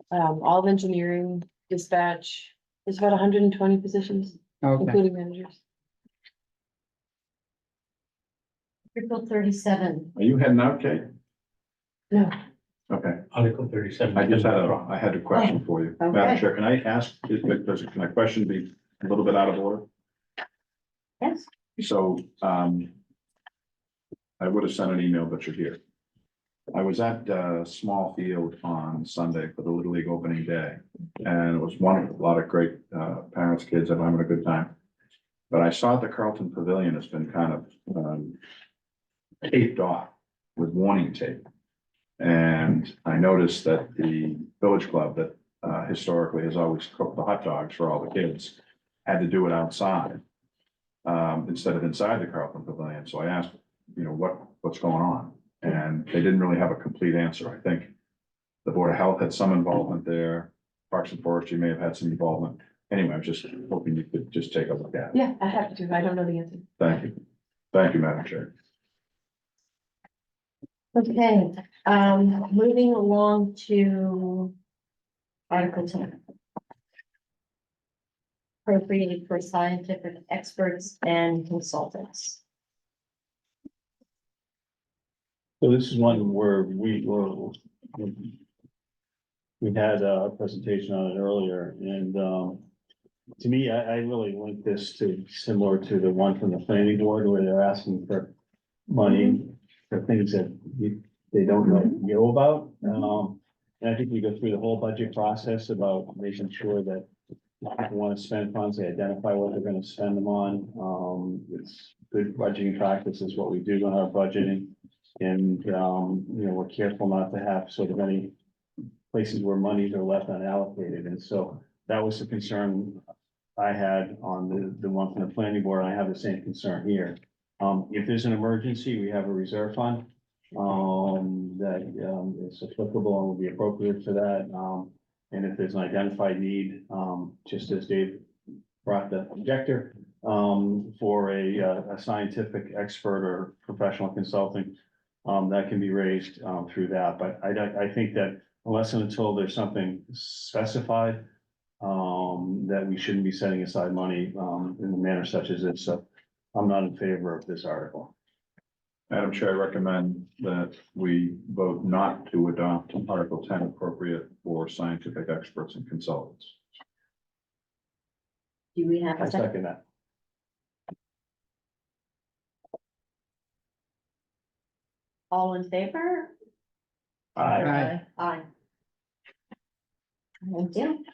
all of engineering, dispatch, there's about 120 positions, Okay, including managers. Article 37. Are you heading out, Kate? No, Okay, Article 37. I just had a question for you. Madam Okay. Chair, can I ask, can my question be a little bit out of order? Yes. So, I would have sent an email, but you're here. I was at Small Field on Sunday for the Little League opening day, and it was wonderful, a lot of great parents, kids, and having a good time. But I saw the Carlton Pavilion has been kind of taped off with warning tape. And I noticed that the Village Club that historically has always cooked the hot dogs for all the kids had to do it outside instead of inside the Carlton Pavilion. So I asked, what's going on? And they didn't really have a complete answer. I think the Board of Health had some involvement there. Parks and Forestry may have had some involvement. Anyway, I'm just hoping you could just take a look at it. Yeah, I have to. I don't know the answer. Thank you. Thank you, Madam Chair. Okay, moving along to Article 10. Appropriated for scientific experts and consultants. So this is one where we had a presentation on it earlier, and to me, I really link this to similar to the one from the planning board where they're asking for money for things that they don't know about. And I think we go through the whole budget process about making sure that if people want to spend funds, they identify what they're going to spend them on. It's good budgeting practice is what we do in our budgeting. And, we're careful not to have sort of any places where monies are left unallocated. And so that was the concern I had on the one from the planning board. I have the same concern here. If there's an emergency, we have a reserve fund that is applicable and will be appropriate for that. And if there's an identified need, just as Dave brought the projector for a scientific expert or professional consulting, that can be raised through that. But I think that unless and until there's something specified, that we shouldn't be setting aside money in a manner such as this. So I'm not in favor of this article. Madam Chair, I recommend that we vote not to adopt Article 10 appropriate for scientific experts and consultants. Do we have I a second? second that. All in favor? Aye. Aye. Thank you.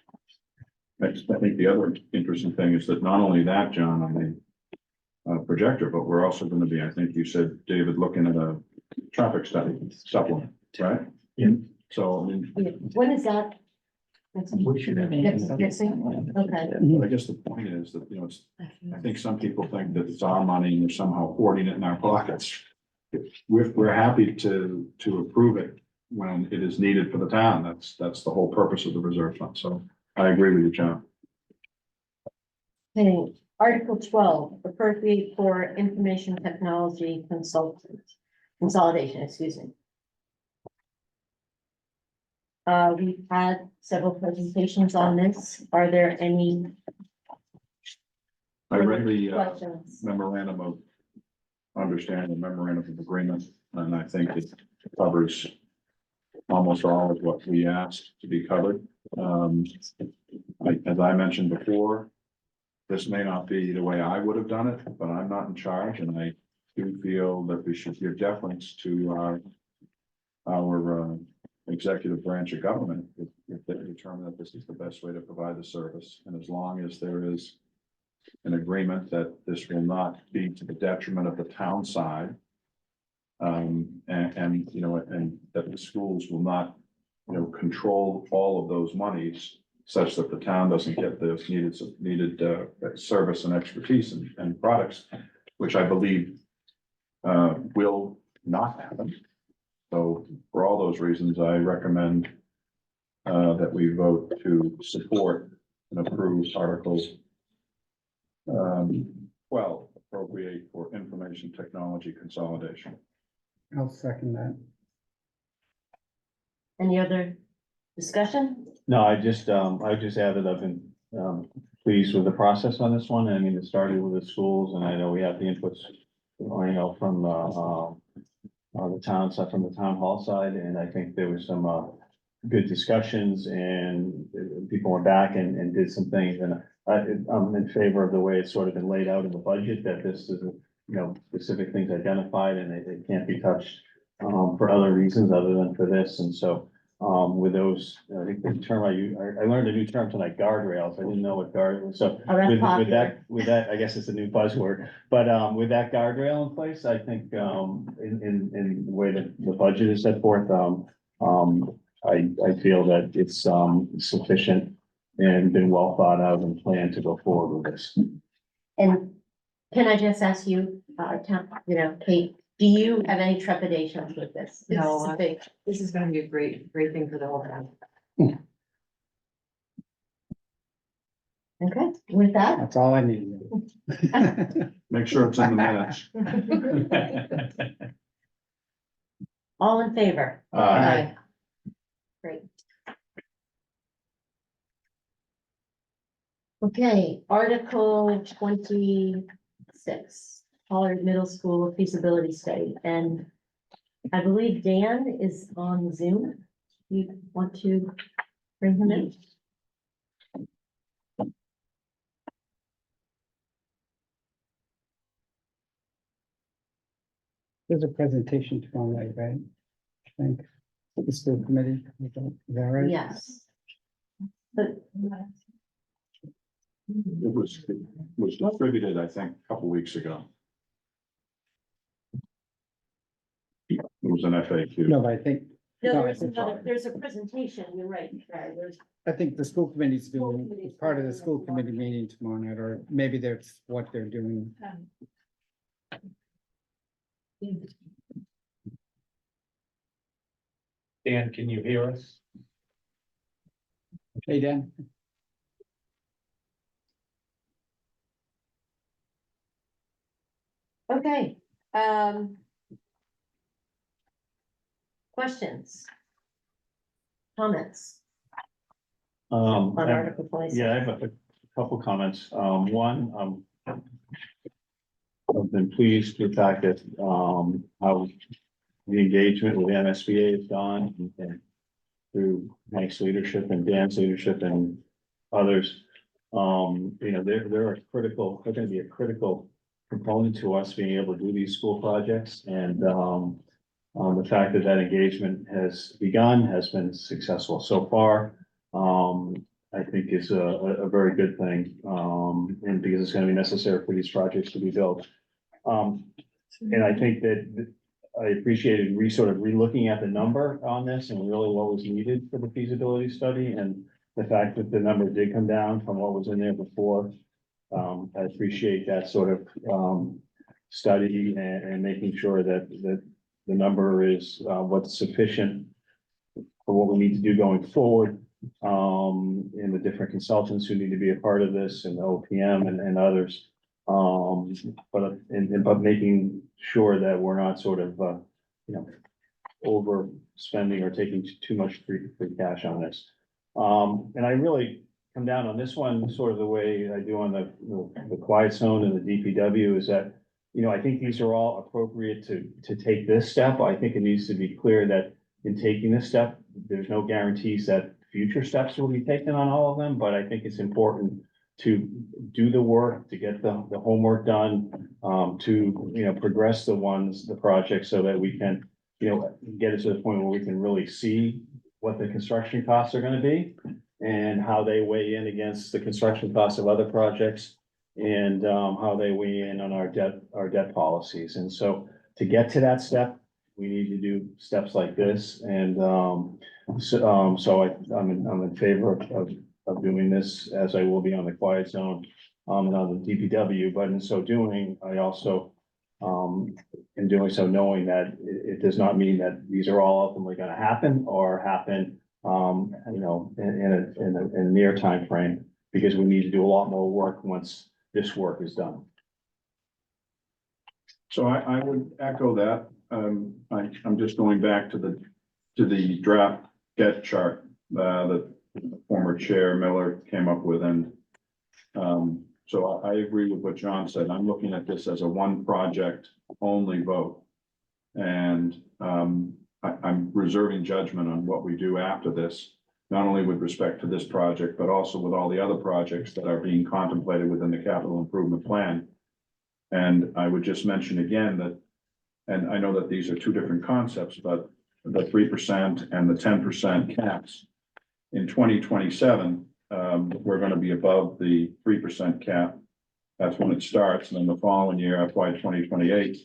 I think the other interesting thing is that not only that, John, on the projector, but we're also going to be, I think you said, David, looking at a traffic study supplement, right? Yeah. So, I mean, When is that? We should have. Next week? Okay. I guess the point is that, I think some people think that it's our money and we're somehow hoarding it in our pockets. We're happy to approve it when it is needed for the town. That's the whole purpose of the reserve fund. So I agree with you, John. Okay, Article 12, appropriate for information technology consolidation, excuse me. We've had several presentations on this. Are there any I read the questions? memorandum of understanding, memorandum of agreement, and I think it covers almost all of what we asked to be covered. As I mentioned before, this may not be the way I would have done it, but I'm not in charge, and I do feel that we should give deference to our executive branch of government if they determine that this is the best way to provide the service. And as long as there is an agreement that this will not be to the detriment of the town side. And that the schools will not, control all of those monies such that the town doesn't get those needed service and expertise and products, which I believe will not happen. So for all those reasons, I recommend that we vote to support and approve Articles 12, appropriate for information technology consolidation. I'll second that. Any other discussion? No, I just add that I've been pleased with the process on this one. I mean, it started with the schools, and I know we have the inputs, from the town stuff from the town hall side, and I think there was some, good discussions and people were back and did some things, and I'm in favor of the way it's sort of been laid out in the budget, that this is, specific things identified and it can't be touched, for other reasons other than for this, and so, with those, I think the term I learned a new term tonight, guardrails, I didn't know what guard, so Oh, that's with popular. that, I guess it's a new buzzword, but, with that guardrail in place, I think, in the way that the budget is set forth, I feel that it's, sufficient and been well thought out and planned to go forward with this. And can I just ask you, Kate, do you have any trepidations with this? No, This is a big- This is gonna be a great thing for the whole town. Okay, with that, That's all I need. Make sure it's in the minutes. all in favor? Aye. Great. Okay, Article 26, Pollard Middle School feasibility study, and I believe Dan is on Zoom. You want to bring him in? There's a presentation tomorrow night, right? I think, the school committee, is that right? Yes. But It was distributed, I think, a couple weeks ago. It was an FAQ. No, but I think, no, No, there's it's another, there's a presentation, you're right, Barry, there's, I think the school committee's School doing, committee's part of the doing school it. committee meeting tomorrow night, or maybe that's what they're doing. Dan, can you hear us? Hey, Dan? okay, questions? Comments on I have- Article 26? Yeah, I have a couple comments. One, I've been pleased with the fact that, how the engagement with MSBA has gone and through Mike's leadership and Dan's leadership and others. They're gonna be a critical component to us being able to do these school projects, and, the fact that that engagement has begun, has been successful so far. I think is a very good thing, and because it's gonna be necessary for these projects to be built. And I think that I appreciated sort of relooking at the number on this and really what was needed for the feasibility study, and the fact that the number did come down from what was in there before. I appreciate that sort of, study and making sure that the number is, what's sufficient for what we need to do going forward. And the different consultants who need to be a part of this, and OPM and others. But making sure that we're not sort of, overspending or taking too much free cash on this. And I really come down on this one, sort of the way I do on the quiet zone and the DPW, is that, I think these are all appropriate to take this step. I think it needs to be clear that in taking this step, there's no guarantees that future steps will be taken on all of them, but I think it's important to do the work, to get the homework done, to, progress the projects so that we can, get it to the point where we can really see what the construction costs are gonna be and how they weigh in against the construction costs of other projects, and, how they weigh in on our debt policies. And so to get to that step, we need to do steps like this, and, so I'm in favor of doing this, as I will be on the quiet zone, and on the DPW, but in so doing, I also, in doing so, knowing that it does not mean that these are all ultimately gonna happen or happen, in a near time frame, because we need to do a lot more work once this work is done. So I would echo that. I'm just going back to the draft debt chart, that former chair Miller came up with, and so I agree with what John said. I'm looking at this as a one project only vote. And And I'm reserving judgment on what we do after this, not only with respect to this project, but also with all the other projects that are being contemplated within the capital improvement plan. And I would just mention again that, and I know that these are two different concepts, but the 3% and the 10% caps in 2027, we're going to be above the 3% cap. That's when it starts. And then the following year, FY 2028,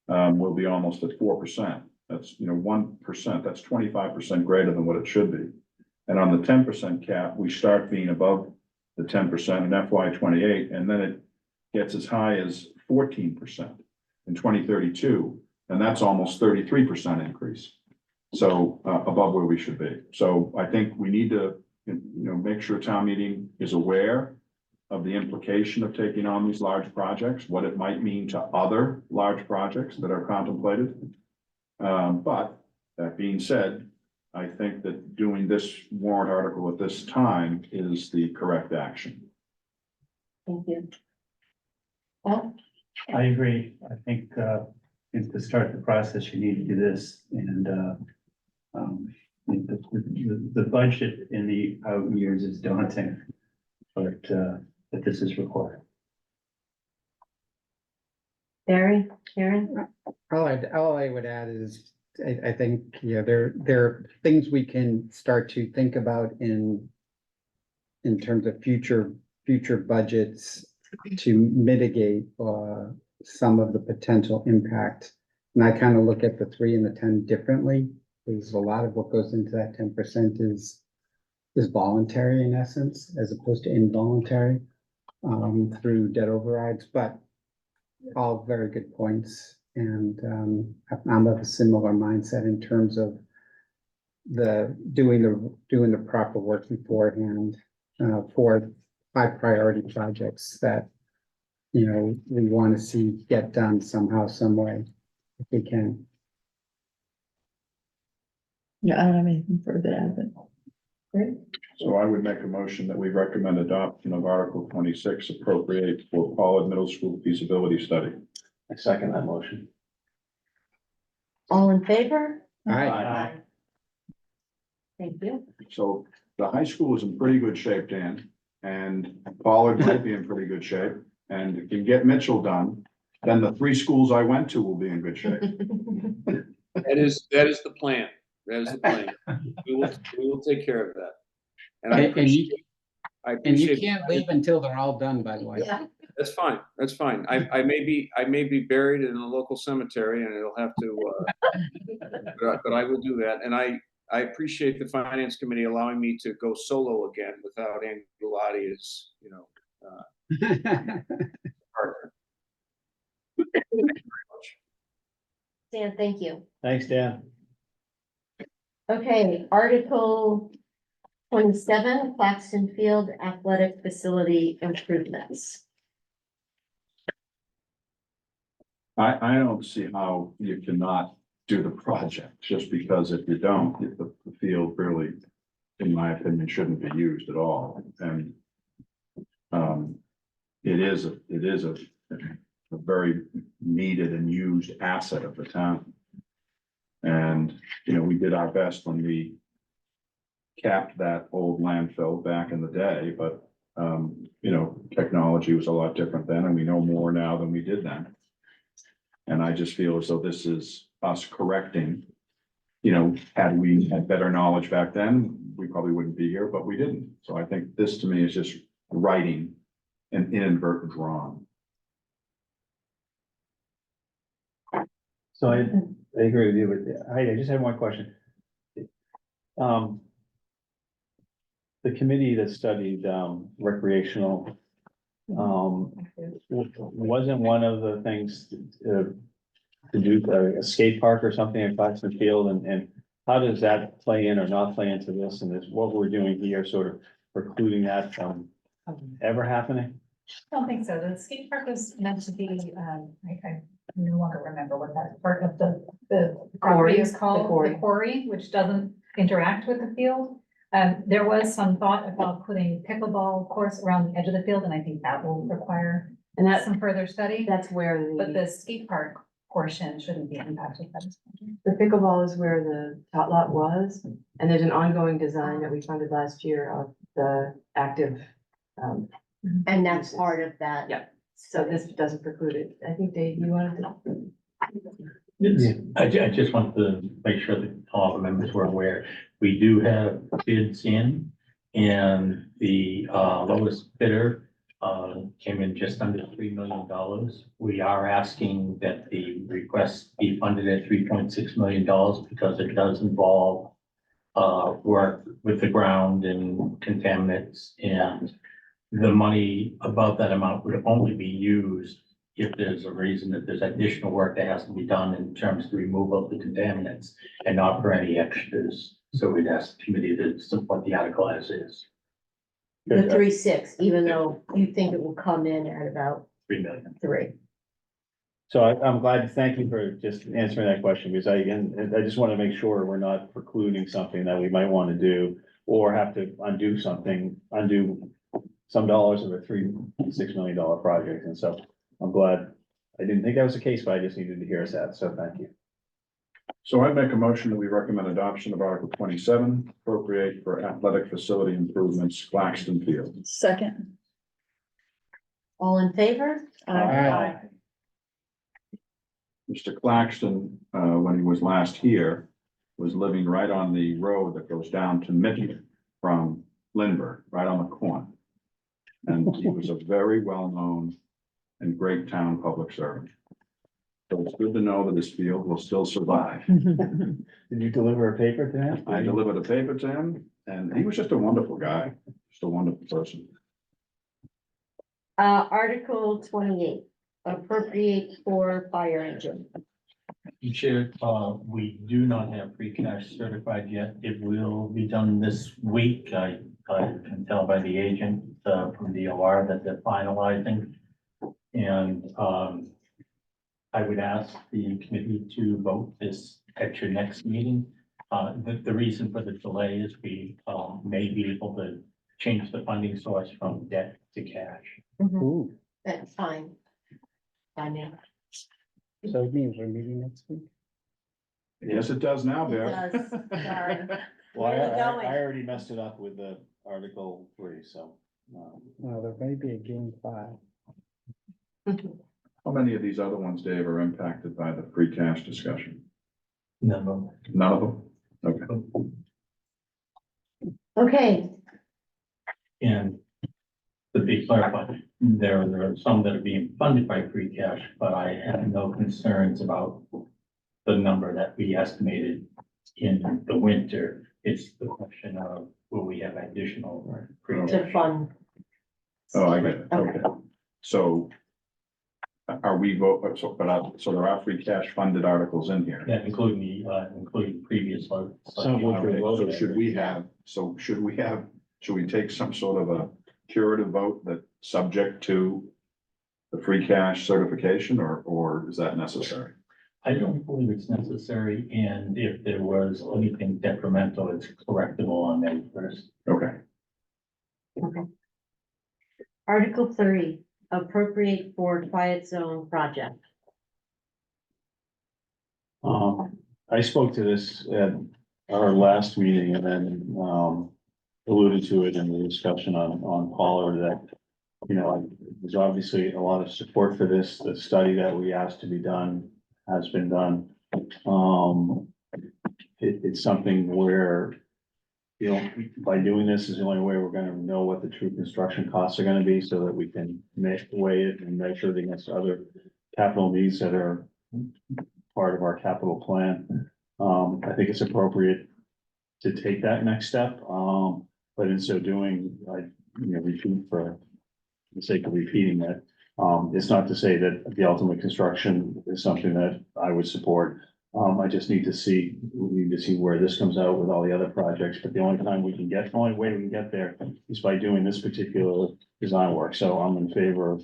we'll be almost at 4%. That's, 1%. That's 25% greater than what it should be. And on the 10% cap, we start being above the 10% in FY 28, and then it gets as high as 14% in 2032, and that's almost 33% increase. So above where we should be. So I think we need to, make sure town meeting is aware of the implication of taking on these large projects, what it might mean to other large projects that are contemplated. But that being said, I think that doing this warrant article at this time is the correct action. Thank you. Well, I agree. I think, to start the process, you need to do this and, the budget in the out years is daunting, but this is required. Barry, Karen? All I would add is, I think, there are things we can start to think about in terms of future budgets to mitigate some of the potential impact. And I kind of look at the 3 and the 10 differently, because a lot of what goes into that 10% is voluntary in essence, as opposed to involuntary through debt overrides, but all very good points. And I'm of a similar mindset in terms of doing the proper work beforehand for high priority projects that, we want to see get done somehow, some way, if we can. Yeah, I don't have anything further to add, but. Great. So I would make a motion that we recommend adoption of Article 26, appropriate for Pollard Middle School feasibility study. I second that motion. All in favor? Aye. Thank you. So the high school is in pretty good shape, Dan, and Pollard might be in pretty good shape. And if you get Mitchell done, then the 3 schools I went to will be in good shape. That is the plan. That is the plan. We will take care of that. And I appreciate. can't leave until they're all done, by the way. Yeah. That's fine. That's fine. I may be buried in a local cemetery and it'll have to, but I will do that. And I appreciate the finance committee allowing me to go solo again without Angelotti as, partner. Dan, thank you. Thanks, Dan. Okay, Article 27, Claxton Field Athletic Facility Improvements. I don't see how you cannot do the project, just because if you don't, the field really, in my opinion, shouldn't be used at all. And it is a very needed and used asset of the town. And, we did our best when we capped that old landfill back in the day, but, technology was a lot different then, and we know more now than we did then. And I just feel as though this is us correcting, had we had better knowledge back then, we probably wouldn't be here, but we didn't. So I think this to me is just righting an inadvertent wrong. So I agree with you, but I just have one question. The committee that studied recreational, wasn't one of the things to do a skate park or something at Claxton Field, and how does that play in or not play into this, and is what we're doing here sort of precluding that from ever happening? I don't think so. The skate park was meant to be, I no longer remember what that part of the property is called, the quarry, which doesn't interact with the field. There was some thought about putting pickleball courts around the edge of the field, and I think that will require And that's, some further study. that's where But the skate park portion shouldn't be impacted by this. project. The pickleball is where the tot lot was, and there's an ongoing design that we funded last year of the active. And that's part of that. Yeah. So this doesn't preclude it. I think Dave, you wanted to. I just want to make sure that all the members were aware, we do have bids in. And the lowest bidder came in just under $3 million. We are asking that the request be funded at $3.6 million because it does involve work with the ground and contaminants, and the money above that amount would only be used if there's a reason that there's additional work that has to be done in terms of the removal of the contaminants and not for any extras. So we'd ask the committee to support the article as is. The 3.6, even though you think it will come in at about 3 million. 3. So I'm glad, thank you for just answering that question, because I just want to make sure we're not precluding something that we might want to do or have to undo some dollars of a $3.6 million project. And so I'm glad, I didn't think that was the case, but I just needed to hear us that. So thank you. So I make a motion that we recommend adoption of Article 27, appropriate for athletic facility improvements, Claxton Field. Second. All in favor? Aye. Mr. Claxton, when he was last here, was living right on the road that goes down to Michigan from Lindbergh, right on the corner. And he was a very well-known and great town public servant. So it's good to know that this field will still survive. Did you deliver a paper to him? I delivered a paper to him, and he was just a wonderful guy, just a wonderful person. Article 28, appropriate for fire engine. Chair, we do not have free cash certified yet. It will be done this week. I can tell by the agent from the OR that they're finalizing. And I would ask the committee to vote this at your next meeting. The reason for the delay is we may be able to change the funding source from debt to cash. Ooh, That's fine. I mean, so it means we're meeting next week? Yes, it does now, it Bear. does. Sorry. Well, Where are you going? I already messed it up with the Article 3, so. Well, there may be a game 5. How many of these other ones, Dave, are impacted by the free cash discussion? No, None of them? Okay. Okay, and to be clarified, there are some that are being funded by free cash, but I have no concerns about the number that we estimated in the winter. It's the question of, will we have additional free to cash? fund. Oh, I get it. Okay. So are we so there are free cash funded articles in here? Yeah, including previous load. Some of which Okay, were so should we take some sort of a curative vote that subject to the free cash certification, or is that necessary? I don't believe it's necessary, and if there was anything detrimental, it's correctable on May 1st. Okay. Article 3, appropriate for quiet zone project. I spoke to this at our last meeting and then, alluded to it in the discussion on Pollard that, you know, there's obviously a lot of support for this. The study that we asked to be done has been done. It's something where, you know, by doing this is the only way we're gonna know what the true construction costs are gonna be so that we can weigh it and measure it against other capital needs that are part of our capital plan. I think it's appropriate to take that next step. But in so doing, repeat for the sake of repeating that. It's not to say that the ultimate construction is something that I would support. I just need to see where this comes out with all the other projects, but the only way we can get there is by doing this particular design work. So I'm in favor of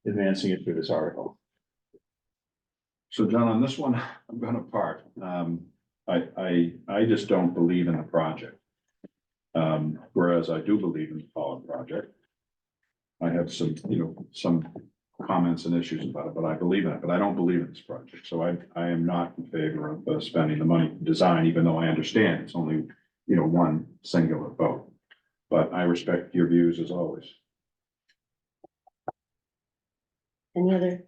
advancing it through this article. So John, on this one, I'm gonna part. I just don't believe in the project. Whereas I do believe in the Pollard project. I have some comments and issues about it, but I believe in it, but I don't believe in this project. So I am not in favor of spending the money to design, even though I understand it's only, one singular vote. But I respect your views as always. Any other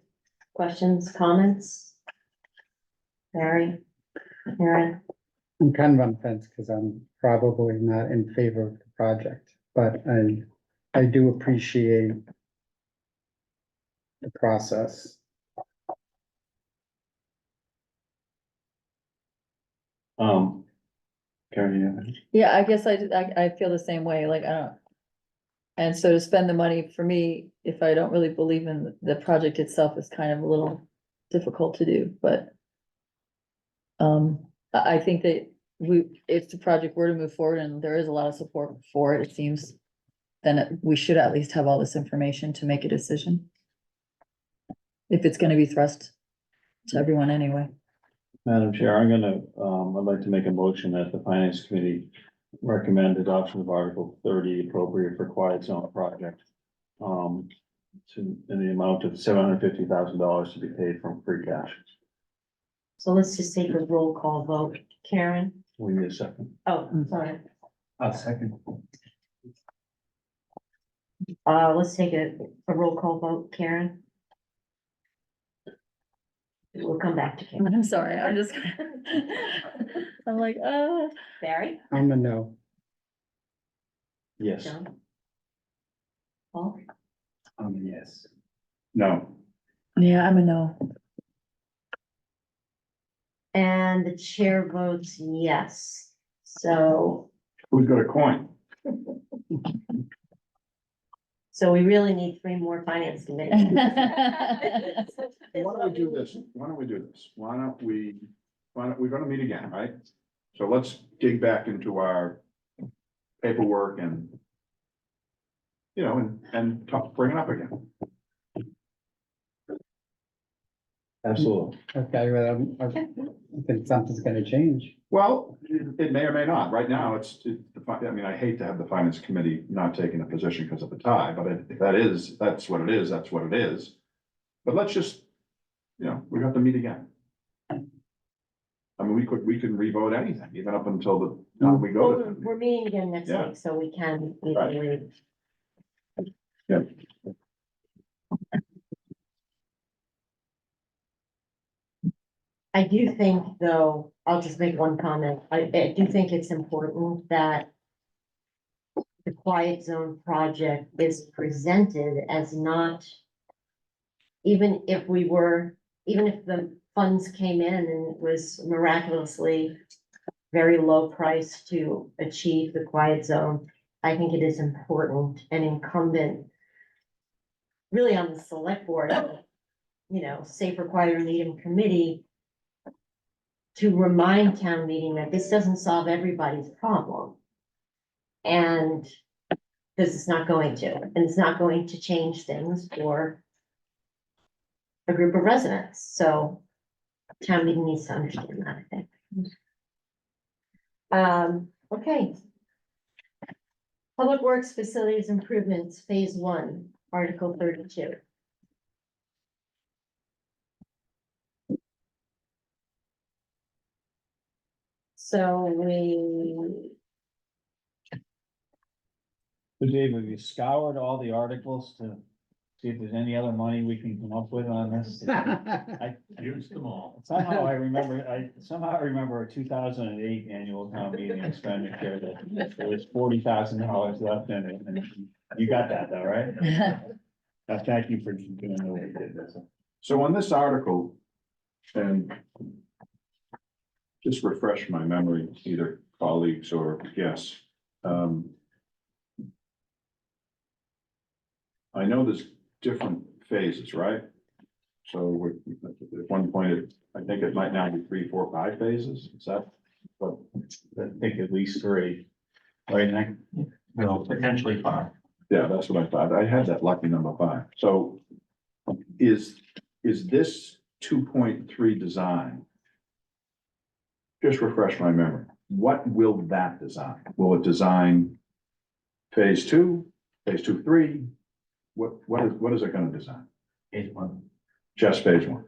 questions, comments? Barry, Aaron, I'm kind of on the fence because I'm probably not in favor of the project, but I do appreciate the process. Karen, Yeah, I guess I feel the same way, like, I don't. And so to spend the money, for me, if I don't really believe in the project itself, is kind of a little difficult to do, but. I think that if the project were to move forward and there is a lot of support for it, it seems. Then we should at least have all this information to make a decision. If it's gonna be thrust to everyone anyway. Madam Chair, I'd like to make a motion that the Finance Committee recommend adoption of Article 30 appropriate for Quiet Zone project. In the amount of $750,000 to be paid from free cash. so let's just take a roll call vote. Karen? We need a second. Oh, sorry. I'll second. Let's take a roll call vote. Karen? We'll come back to Karen. I'm sorry, I'm just. I'm like, Barry? I'm a no. Yes. John? Paul? Yes. No, yeah, I'm a no. And the chair votes yes. So, who's got a coin? so we really need 3 more finance committee. Why don't we do this? We're gonna meet again, right? So let's dig back into our paperwork and bring it up again. Absolutely. Okay, well, I think something's gonna change. Well, it may or may not. Right now, I hate to have the finance committee not taking a position because of the tie, but if that's what it is, that's what it is. But let's just, we have to meet again. I mean, we can revote anything, even up until the time we Well, go to. we're meeting again next Yeah. week, so we can. Right. easily- Yeah. I do think, though, I'll just make one comment. I do think it's important that the Quiet Zone project is presented as not, even if the funds came in and it was miraculously very low price to achieve the Quiet Zone, I think it is important and incumbent really on the select board, Safer, Quieter, Needham committee to remind town meeting that this doesn't solve everybody's problem. And because it's not going to, and it's not going to change things for a group of residents, so town meeting needs to understand that, I think. Okay. Public Works Facilities Improvements, Phase 1, Article 32. So So Dave, have you scoured all the articles to see if there's any other money we can come up with on this? I Use them all. somehow I remember a 2008 annual town meeting expenditure that there was $40,000 left in it, and you got that though, right? Thank you for doing the way you did this. So on this article, and just refresh my memory, either colleagues or guests. I know there's different phases, right? So at one point, I think it might now be 3, 4, 5 phases. Is that what? I think at least 3, right, Nick? No, potentially 5. Yeah, that's what I thought. I had that lucky number 5. So is this 2.3 design? Just refresh my memory. What will that design? Will it design phase 2, phase 2, 3? What is it gonna design? Phase one. just phase one.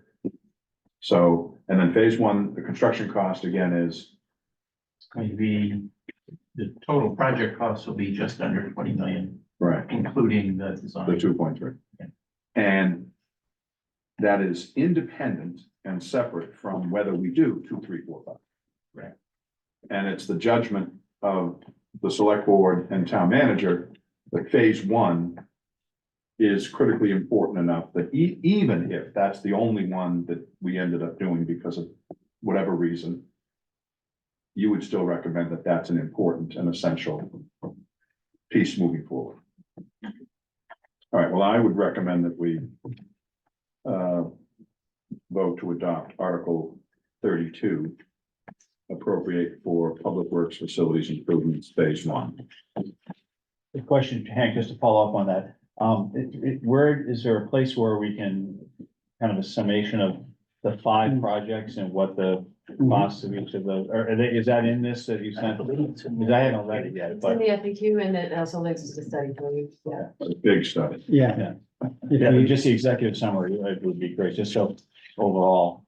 So, and then phase one, the construction cost again is, It's going to be, the total project cost will be just under 20 million, right, including the the design. 2.3. Yeah. And that is independent and separate from whether we do 2, 3, 4, 5. Right. And it's the judgment of the select board and town manager that phase one is critically important enough that even if that's the only one that we ended up doing because of whatever reason, you would still recommend that that's an important and essential piece moving forward. All right, well, I would recommend that we vote to adopt Article 32, appropriate for Public Works Facilities Improvements, Phase 1. The question, Hank, just to follow up on that, where, is there a place where we can, kind of a summation of the 5 projects and what the costs of each of those, or is that in this that you I sent? believe it's in Because I haven't read it yet, It's in but, the FAQ and it also links to the study for you. Yeah. It's a big study. Yeah. If yeah, you- just the executive summary, it would be great, just so overall.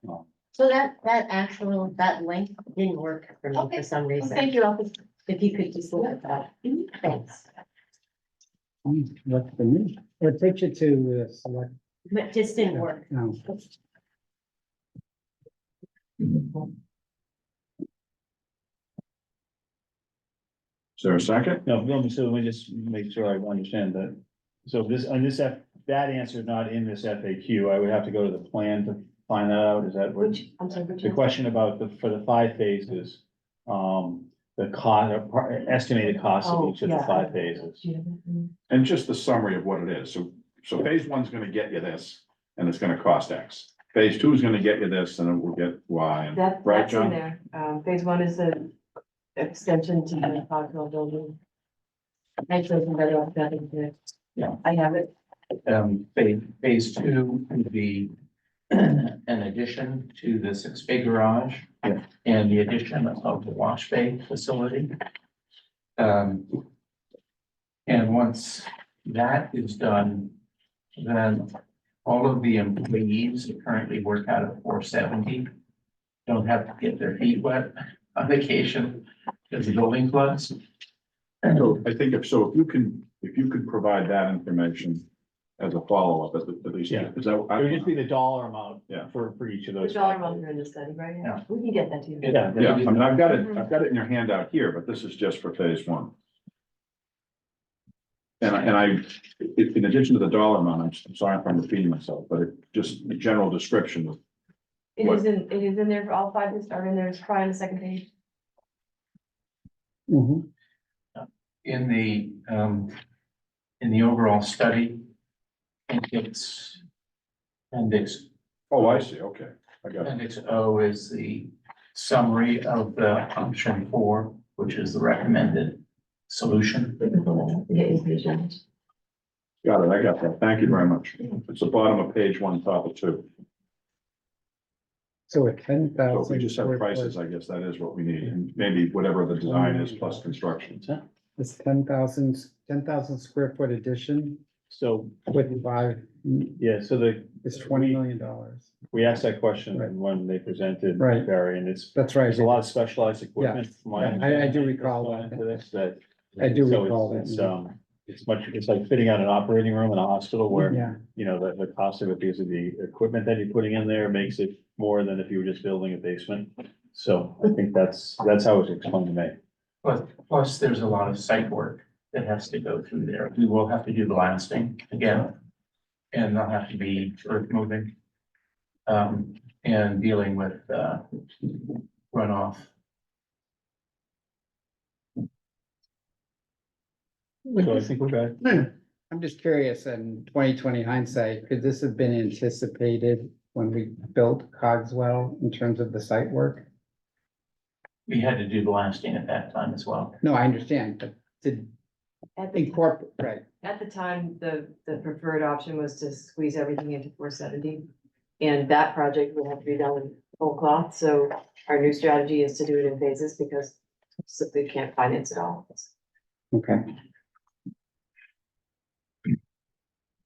So that link didn't work for me for some reason. Thank you, Alfie. If you could just look at that, thanks. What for me? It takes you to select. But it just didn't work. No. Is there a second? No, so let me just make sure I understand that. So this, on this, that answer is not in this FAQ, I would have to go to the plan to find that out, is that what? Which, I'm sorry, which The one? question about for the 5 phases, the cost, estimated cost of each of the 5 phases. Do you have that? And just the summary of what it is. So phase one's gonna get you this, and it's gonna cost X. Phase two is gonna get you this, and it will get Y. And right, That's in John? there. Phase one is the extension to the Cogwell building. Actually, it's better off that into. Yeah. I have it. Phase two would be an addition to the 6-bay garage. Yeah. And the addition of the wash bay facility. And once that is done, then all of the employees who currently work out of 470 don't have to get their feet wet on vacation because the building floods. So I think if you could provide that information as a follow-up, at least, Yeah. is that? It would just be the dollar amount. Yeah. For each of The those. dollar amounts are in the study, right? Yeah. We can get that to you. Yeah. Yeah, I mean, I've got it in your handout here, but this is just for phase one. And in addition to the dollar amount, I'm sorry if I'm repeating myself, but it just the general description of, It is in there for all 5 that are in there. It's probably on the second page. Mhm. In the overall study, I think it's appendix, oh, I see, okay, I got it. appendix O is the summary of the option 4, which is the recommended solution. Get your page numbers. Got it, I got that, thank you very much. It's the bottom of page 1, top of 2. So at 10,000. So if we just have square prices, foot, I guess that is what we need, and maybe whatever the design is plus construction. It's 10,000 square foot addition So, with 5, yeah, so it's $20 million. we asked that question Right. when they presented Right. Barry, and it's, That's right. there's a lot of specialized equipment. from my Yeah, I do understanding recall that's that. going into this, that. I do so recall it's- that. it's like fitting out an operating room in a hospital where, Yeah, you know, the cost of it because of the equipment that you're putting in there makes it more than if you were just building a basement. So I think that's how it's explained to me. Plus, there's a lot of site work that has to go through there. We will have to do blasting again. And there'll have to be earth moving. And dealing with, runoff. So I think we're good. I'm just curious, in 2020 hindsight, could this have been anticipated when we built Cogswell in terms of the site work? We had to do blasting at that time as well. No, I understand, but did At the, incorporate, right, at the time, the preferred option was to squeeze everything into 470. And that project would have to be done in full cloth, so our new strategy is to do it in phases because simply can't finance it all. okay.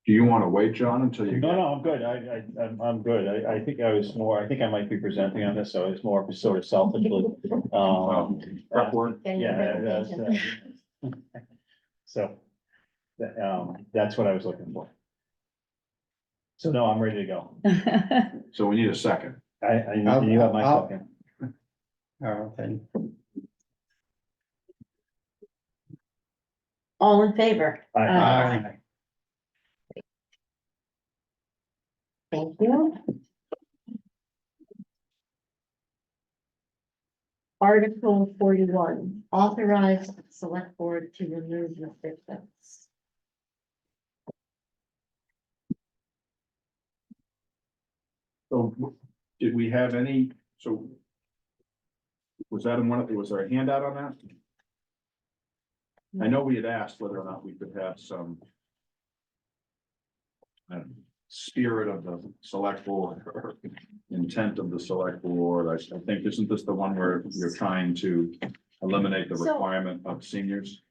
Do you want to wait, John, until you? No, I'm good. I'm good. I think I think I might be presenting on this, so it's more of a sort of selfishly. Prep work? Getting your Yeah, presentation. so, that's what I was looking for. So no, I'm ready to go. So we need a second. You have my I'll- second. Okay. All in favor? Aye. Thank you. Article 41, authorize select board to remove restrictions. So did we have any, so was that in one of, was there a handout on that? I know we had asked whether or not we could have some spirit of the select board or intent of the select board. I think, isn't this the one where you're trying to eliminate the So- requirement of seniors?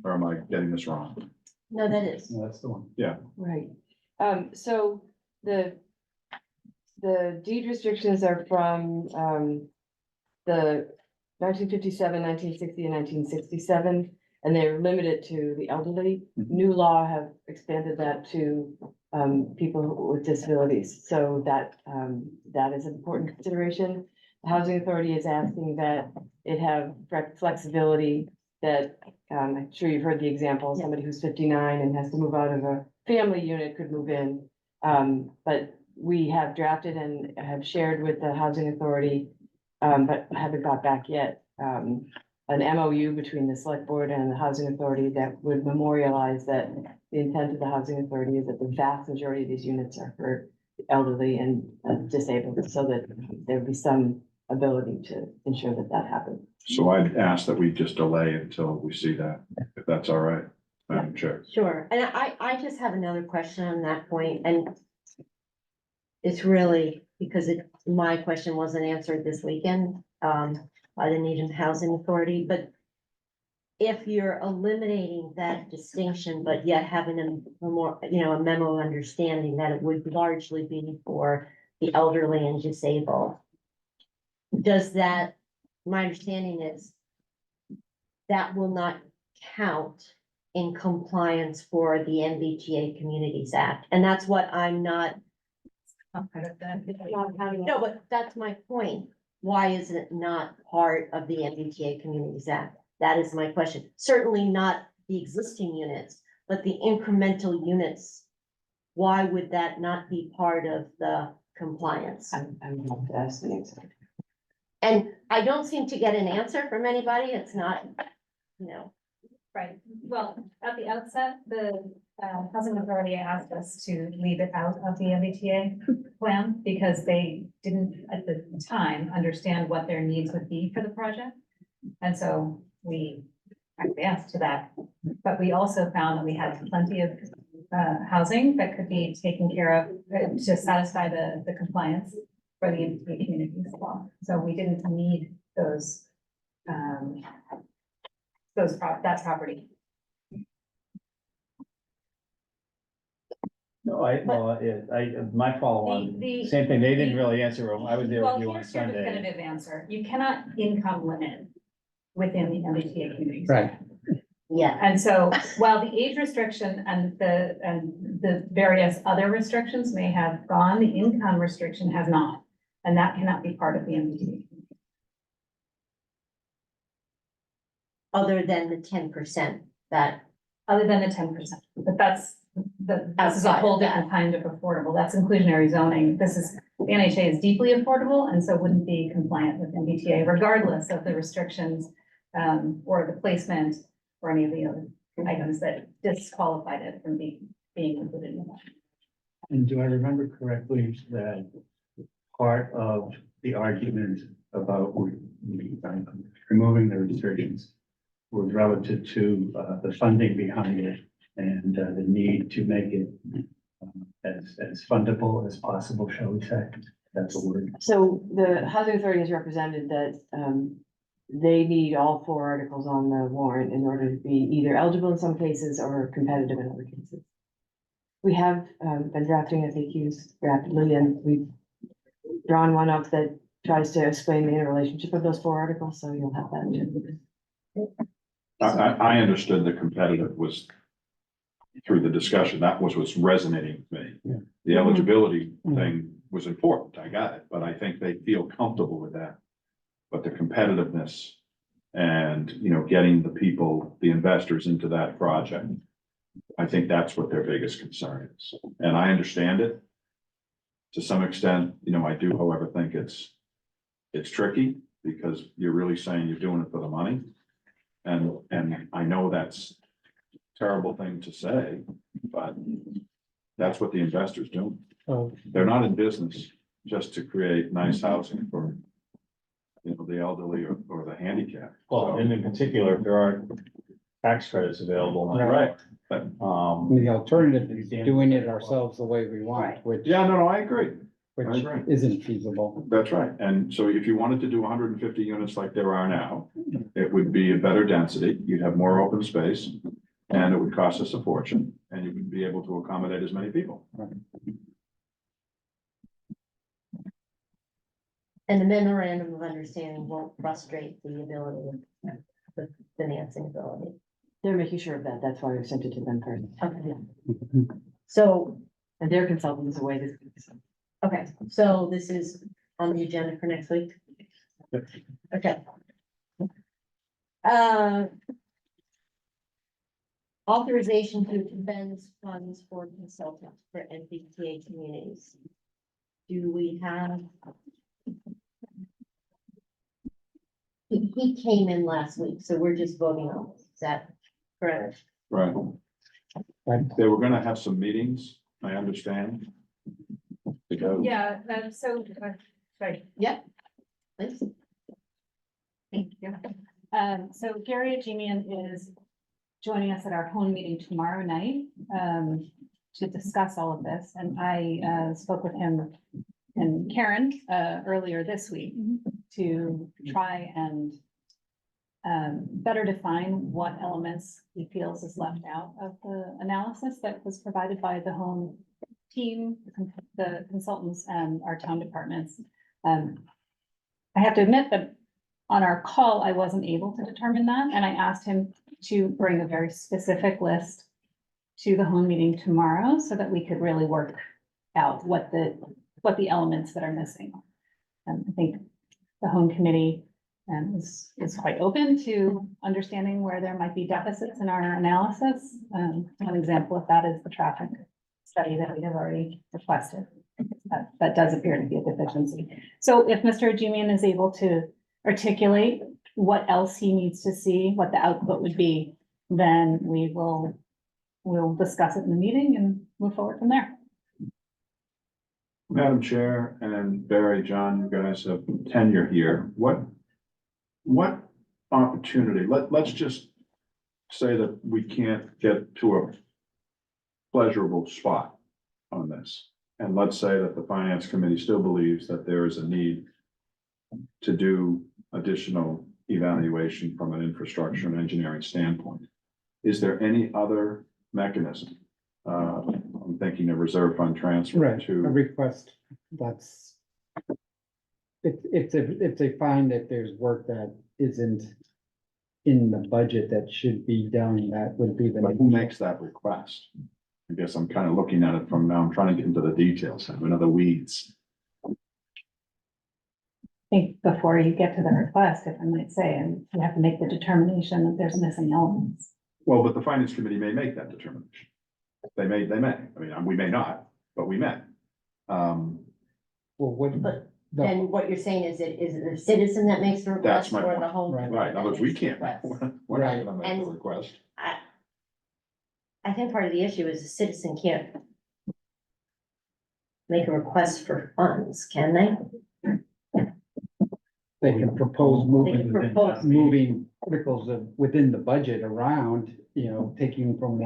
Or am I getting this wrong? No, that is. No, that's the one. Right. So the deed restrictions are from, the 1957, 1960, and 1967, and they're limited to the elderly. Mhm. New law have expanded that to, people with disabilities, so that is an important consideration. The Housing Authority is asking that it have flexibility, that, I'm sure you've heard the example, somebody who's 59 and has to move out of a family unit could move in. But we have drafted and have shared with the Housing Authority, but haven't got back yet, an MOU between the Select Board and the Housing Authority that would memorialize that the intent of the Housing Authority is that the vast majority of these units are for elderly and disabled, so that there would be some ability to ensure that that happens. So I'd ask that we just delay until we see that, if that's all right, Madam Chair. Sure, and I just have another question on that point, and it's really because my question wasn't answered this weekend, by the Needham Housing Authority, but if you're eliminating that distinction, but yet having a more, a memo understanding that it would largely be for the elderly and disabled, does that, my understanding is that will not count in compliance for the MBTA Communities Act, and that's what I'm not. No, but that's my point. Why is it not part of the MBTA Communities Act? That is my question. Certainly not the existing units, but the incremental units. Why would that not be part of the compliance? I'm going to ask the answer. And I don't seem to get an answer from anybody. It's not, Right, well, at the outset, the Housing Authority asked us to leave it out of the MBTA plan because they didn't, at the time, understand what their needs would be for the project. And so we acquiesced to that, but we also found that we had plenty of housing that could be taken care of to satisfy the compliance for the MBTA communities law. So we didn't need that property. No, my follow on, The- same thing. They didn't really answer. I was there Well, with you on here's your Sunday. definitive answer. You cannot income limit within the MBTA communities. Right. yeah. And so while the age restriction and the various other restrictions may have gone, the income restriction has not. And that cannot be part of the MBTA. Other than the 10% that, Other than the 10%, but this is a Outside whole of that. different kind of affordable. That's inclusionary zoning. The NHA is deeply affordable and so wouldn't be compliant with MBTA regardless of the restrictions or the placement or any of the other items that disqualified it from being included in that. And do I remember correctly that part of the argument about removing the restrictions was relative to the funding behind it and the need to make it as fundable as possible, shall we say? That's a word. So the Housing Authority has represented that, they need all 4 articles on the warrant in order to be either eligible in some cases or competitive in other cases. We have been drafting FAQs rapidly, and we've drawn one up that tries to explain the interrelationship of those 4 articles, so you'll have that too. I understood the competitive was through the discussion, that was what's resonating with me. The eligibility thing was important, I got it, but I think they feel comfortable with that. But the competitiveness and, you know, getting the people, the investors into that project, I think that's what their biggest concern is. And I understand it. To some extent, you know, I do, however, think it's tricky because you're really saying you're doing it for the money. And I know that's a terrible thing to say, but that's what the investors do. They're not in business just to create nice housing for, you know, the elderly or the handicapped. Well, and in particular, if there aren't tax credits available. Right. But, The alternative is doing it ourselves the way we want, which, Yeah, no, I agree. which I agree. isn't feasible. That's right. And so if you wanted to do 150 units like there are now, it would be a better density. You'd have more open space. And it would cost us a fortune and you would be able to accommodate as many people. And the memorandum of understanding won't frustrate the ability of the financing ability. They're making sure of that. That's why we sent it to them first. Okay. So, And their consultant is away this week. So. okay, so this is on the agenda for next week? Okay. Authorization to expend funds for consultants for NPTA communities. Do we have? He came in last week, so we're just voting on this. Is that correct? Right. They were gonna have some meetings, I understand. To go. Yeah, so, sorry. Yep. Please. Thank you. So Gary Ajemian is joining us at our home meeting tomorrow night, to discuss all of this. And I, spoke with him and Karen, earlier this week to try and better define what elements he feels is left out of the analysis that was provided by the home team, the consultants and our town departments. I have to admit that on our call, I wasn't able to determine that, and I asked him to bring a very specific list to the home meeting tomorrow so that we could really work out what the elements that are missing. And I think the home committee is quite open to understanding where there might be deficits in our analysis. One example of that is the traffic study that we have already requested. That does appear to be a deficiency. So if Mr. Ajemian is able to articulate what else he needs to see, what the output would be, then we'll discuss it in the meeting and move forward from there. Madam Chair and Barry, John, you guys have tenure here. What opportunity, let's just say that we can't get to a pleasurable spot on this. And let's say that the finance committee still believes that there is a need to do additional evaluation from an infrastructure and engineering standpoint. Is there any other mechanism? I'm thinking of reserve fund transfer Right, a to, request, that's. If they find that there's work that isn't in the budget that should be done, that would be the. but who makes that request? I guess I'm kind of looking at it from now, I'm trying to get into the details, I'm in the weeds. I think before you get to the request, if I might say, and you have to make the determination that there's missing elements. Well, but the finance committee may make that determination. They may, I mean, we may not, but we may. Well, what, But the- then what you're saying is it the citizen that makes the That's request my or the point. home? Right. committee Right, in that other words, we makes the can't, request? we're not gonna make the And- request. I think part of the issue is the citizen can't make a request for funds, can they? they can propose They can propose. moving articles of, within the budget around, you know, taking from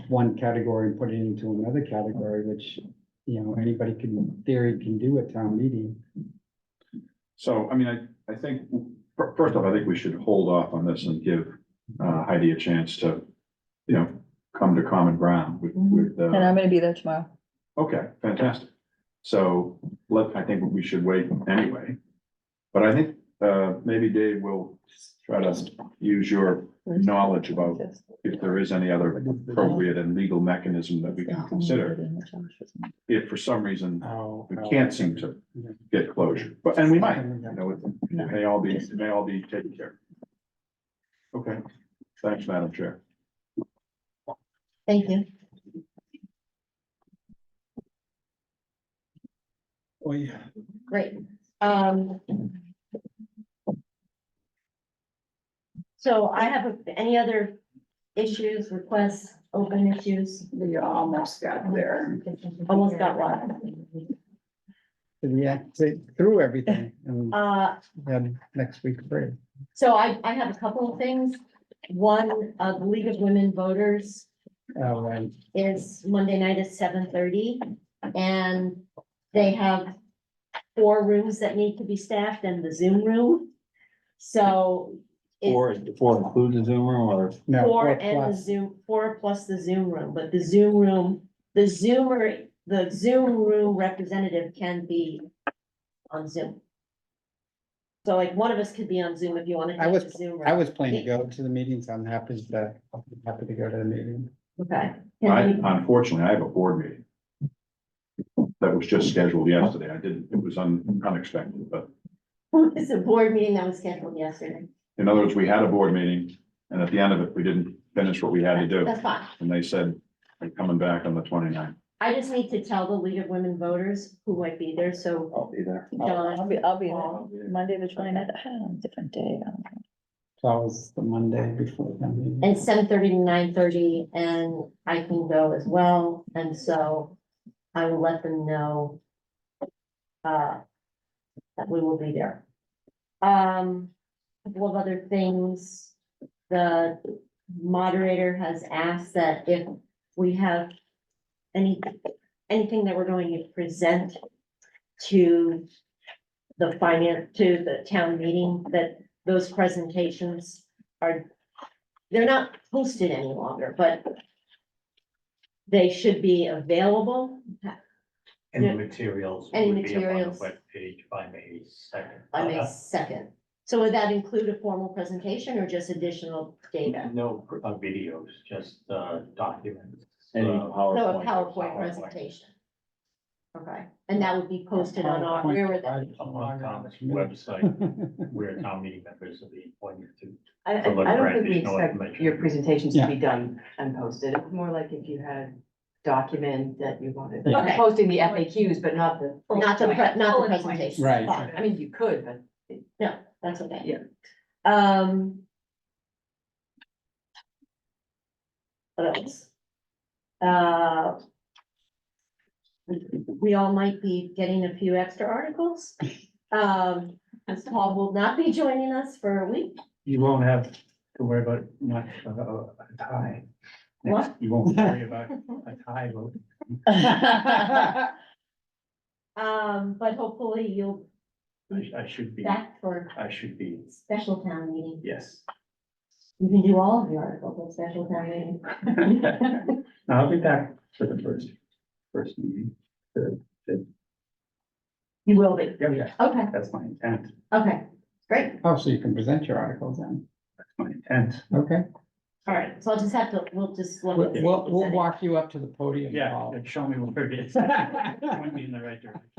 one category and putting it into another category, which, you know, anybody can, in theory, can do at town meeting. So, I mean, I think, first off, I think we should hold off on this and give Heidi a chance to, you know, come to common ground with, And I'm gonna be there tomorrow. okay, fantastic. So I think we should wait anyway. But I think, maybe Dave will try to use your knowledge about if there is any other appropriate and legal mechanism that we can consider. If for some reason we can't seem to get closure, but, and we might, it may all be taken care of. Okay, thanks, Madam Chair. Thank you. Oh, yeah. Great. So I have any other issues, requests, open issues? We almost got there. Almost got one. Yeah, through everything and Uh, next week free. so I have a couple of things. One, the League of Women Voters Oh, right. is Monday night at 7:30. And they have 4 rooms that need to be staffed and the Zoom room. So. Four includes a Zoom room or? No, 4 4 and the plus. Zoom, 4 plus the Zoom room, but the Zoom room, the Zoom room representative can be on Zoom. So like one of us could be on Zoom if you want to I take was, the Zoom room. I was planning to go to the meetings. I'm happy to go to the meeting. Okay. Unfortunately, I have a board meeting that was just scheduled yesterday. It was unexpected, but It's a board meeting that was scheduled yesterday. in other words, we had a board meeting and at the end of it, we didn't finish what we had to do. That's fine. And they said, they're coming back on the 29th. I just need to tell the League of Women Voters who might be there, so I'll be there. John. I'll be there Monday, the 29th. I had it on a different day. I don't know. So I was the Monday before the meeting. And 7:30 to 9:30, and I can go as well, and so I will let them know. That we will be there. Couple of other things. The moderator has asked that if we have anything that we're going to present to the town meeting, that those presentations they're not posted any longer, but they should be available. And Yeah. the materials Any would be up on the materials. webpage by May 2nd. On May 2nd. So would that include a formal presentation or just additional data? No videos, just documents. Any So a PowerPoint? PowerPoint presentation. Okay, and that would be posted on our, where would that? On Tom's website, where town meeting members will be pointed to. I To look for don't think we additional expect information. your presentations to Yeah. be done and posted. It's more like if you had document that you wanted, like Okay. posting the FAQs, but not the. Not the presentation. Right. Fine. I mean, you could, but No, that's okay. Yeah. What else? We all might be getting a few extra articles. As Paul will not be joining us for a week. You won't have to worry about much of a tie. What? You won't worry about a tie vote. But hopefully you'll be I should be, back for I should be, special town meeting. yes. You can do all of the articles at special town meeting. No, I'll be back for the first meeting. You will be. Yeah, Okay, that's my intent. okay, great. Oh, so you can present your articles then. That's my intent. Okay. All right, so I'll just have to, we'll just look. We'll, at we'll walk you up to the podium. Yeah, Paul. show me where it is. Point me in the right direction.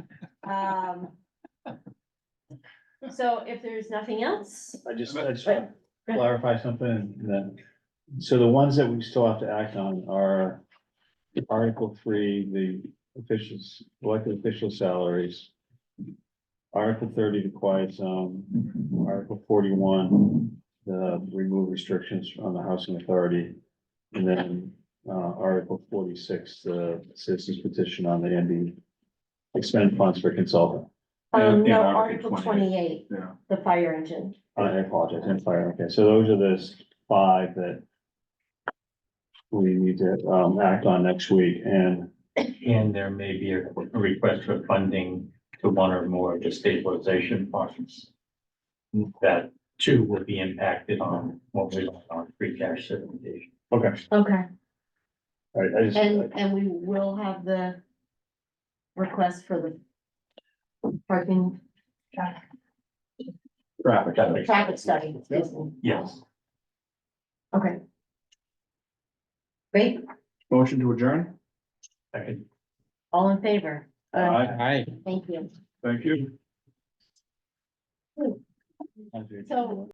So if there's nothing else, I just want to clarify something that, so the ones that we still have to act on are Article 3, the officials, elected official salaries. Article 30, the quiet zone, Article 41, the remove restrictions on the housing authority. And then, Article 46, the citizens petition on the ND expend funds for consultant. And no, Article Article 28, Yeah. the fire engine. I apologize, and fire, okay, so those are the 5 that we need to, act on next week, and And there may be a request for funding to one or more of the stabilization funds. That too will be impacted on what we want on free cash certification. okay, Okay. All right, I just, And we will have the request for the parking, traffic study. Excuse me. Yes. Okay. Great, Motion to adjourn? Second. all in favor? Aye. Thank you. Thank you. So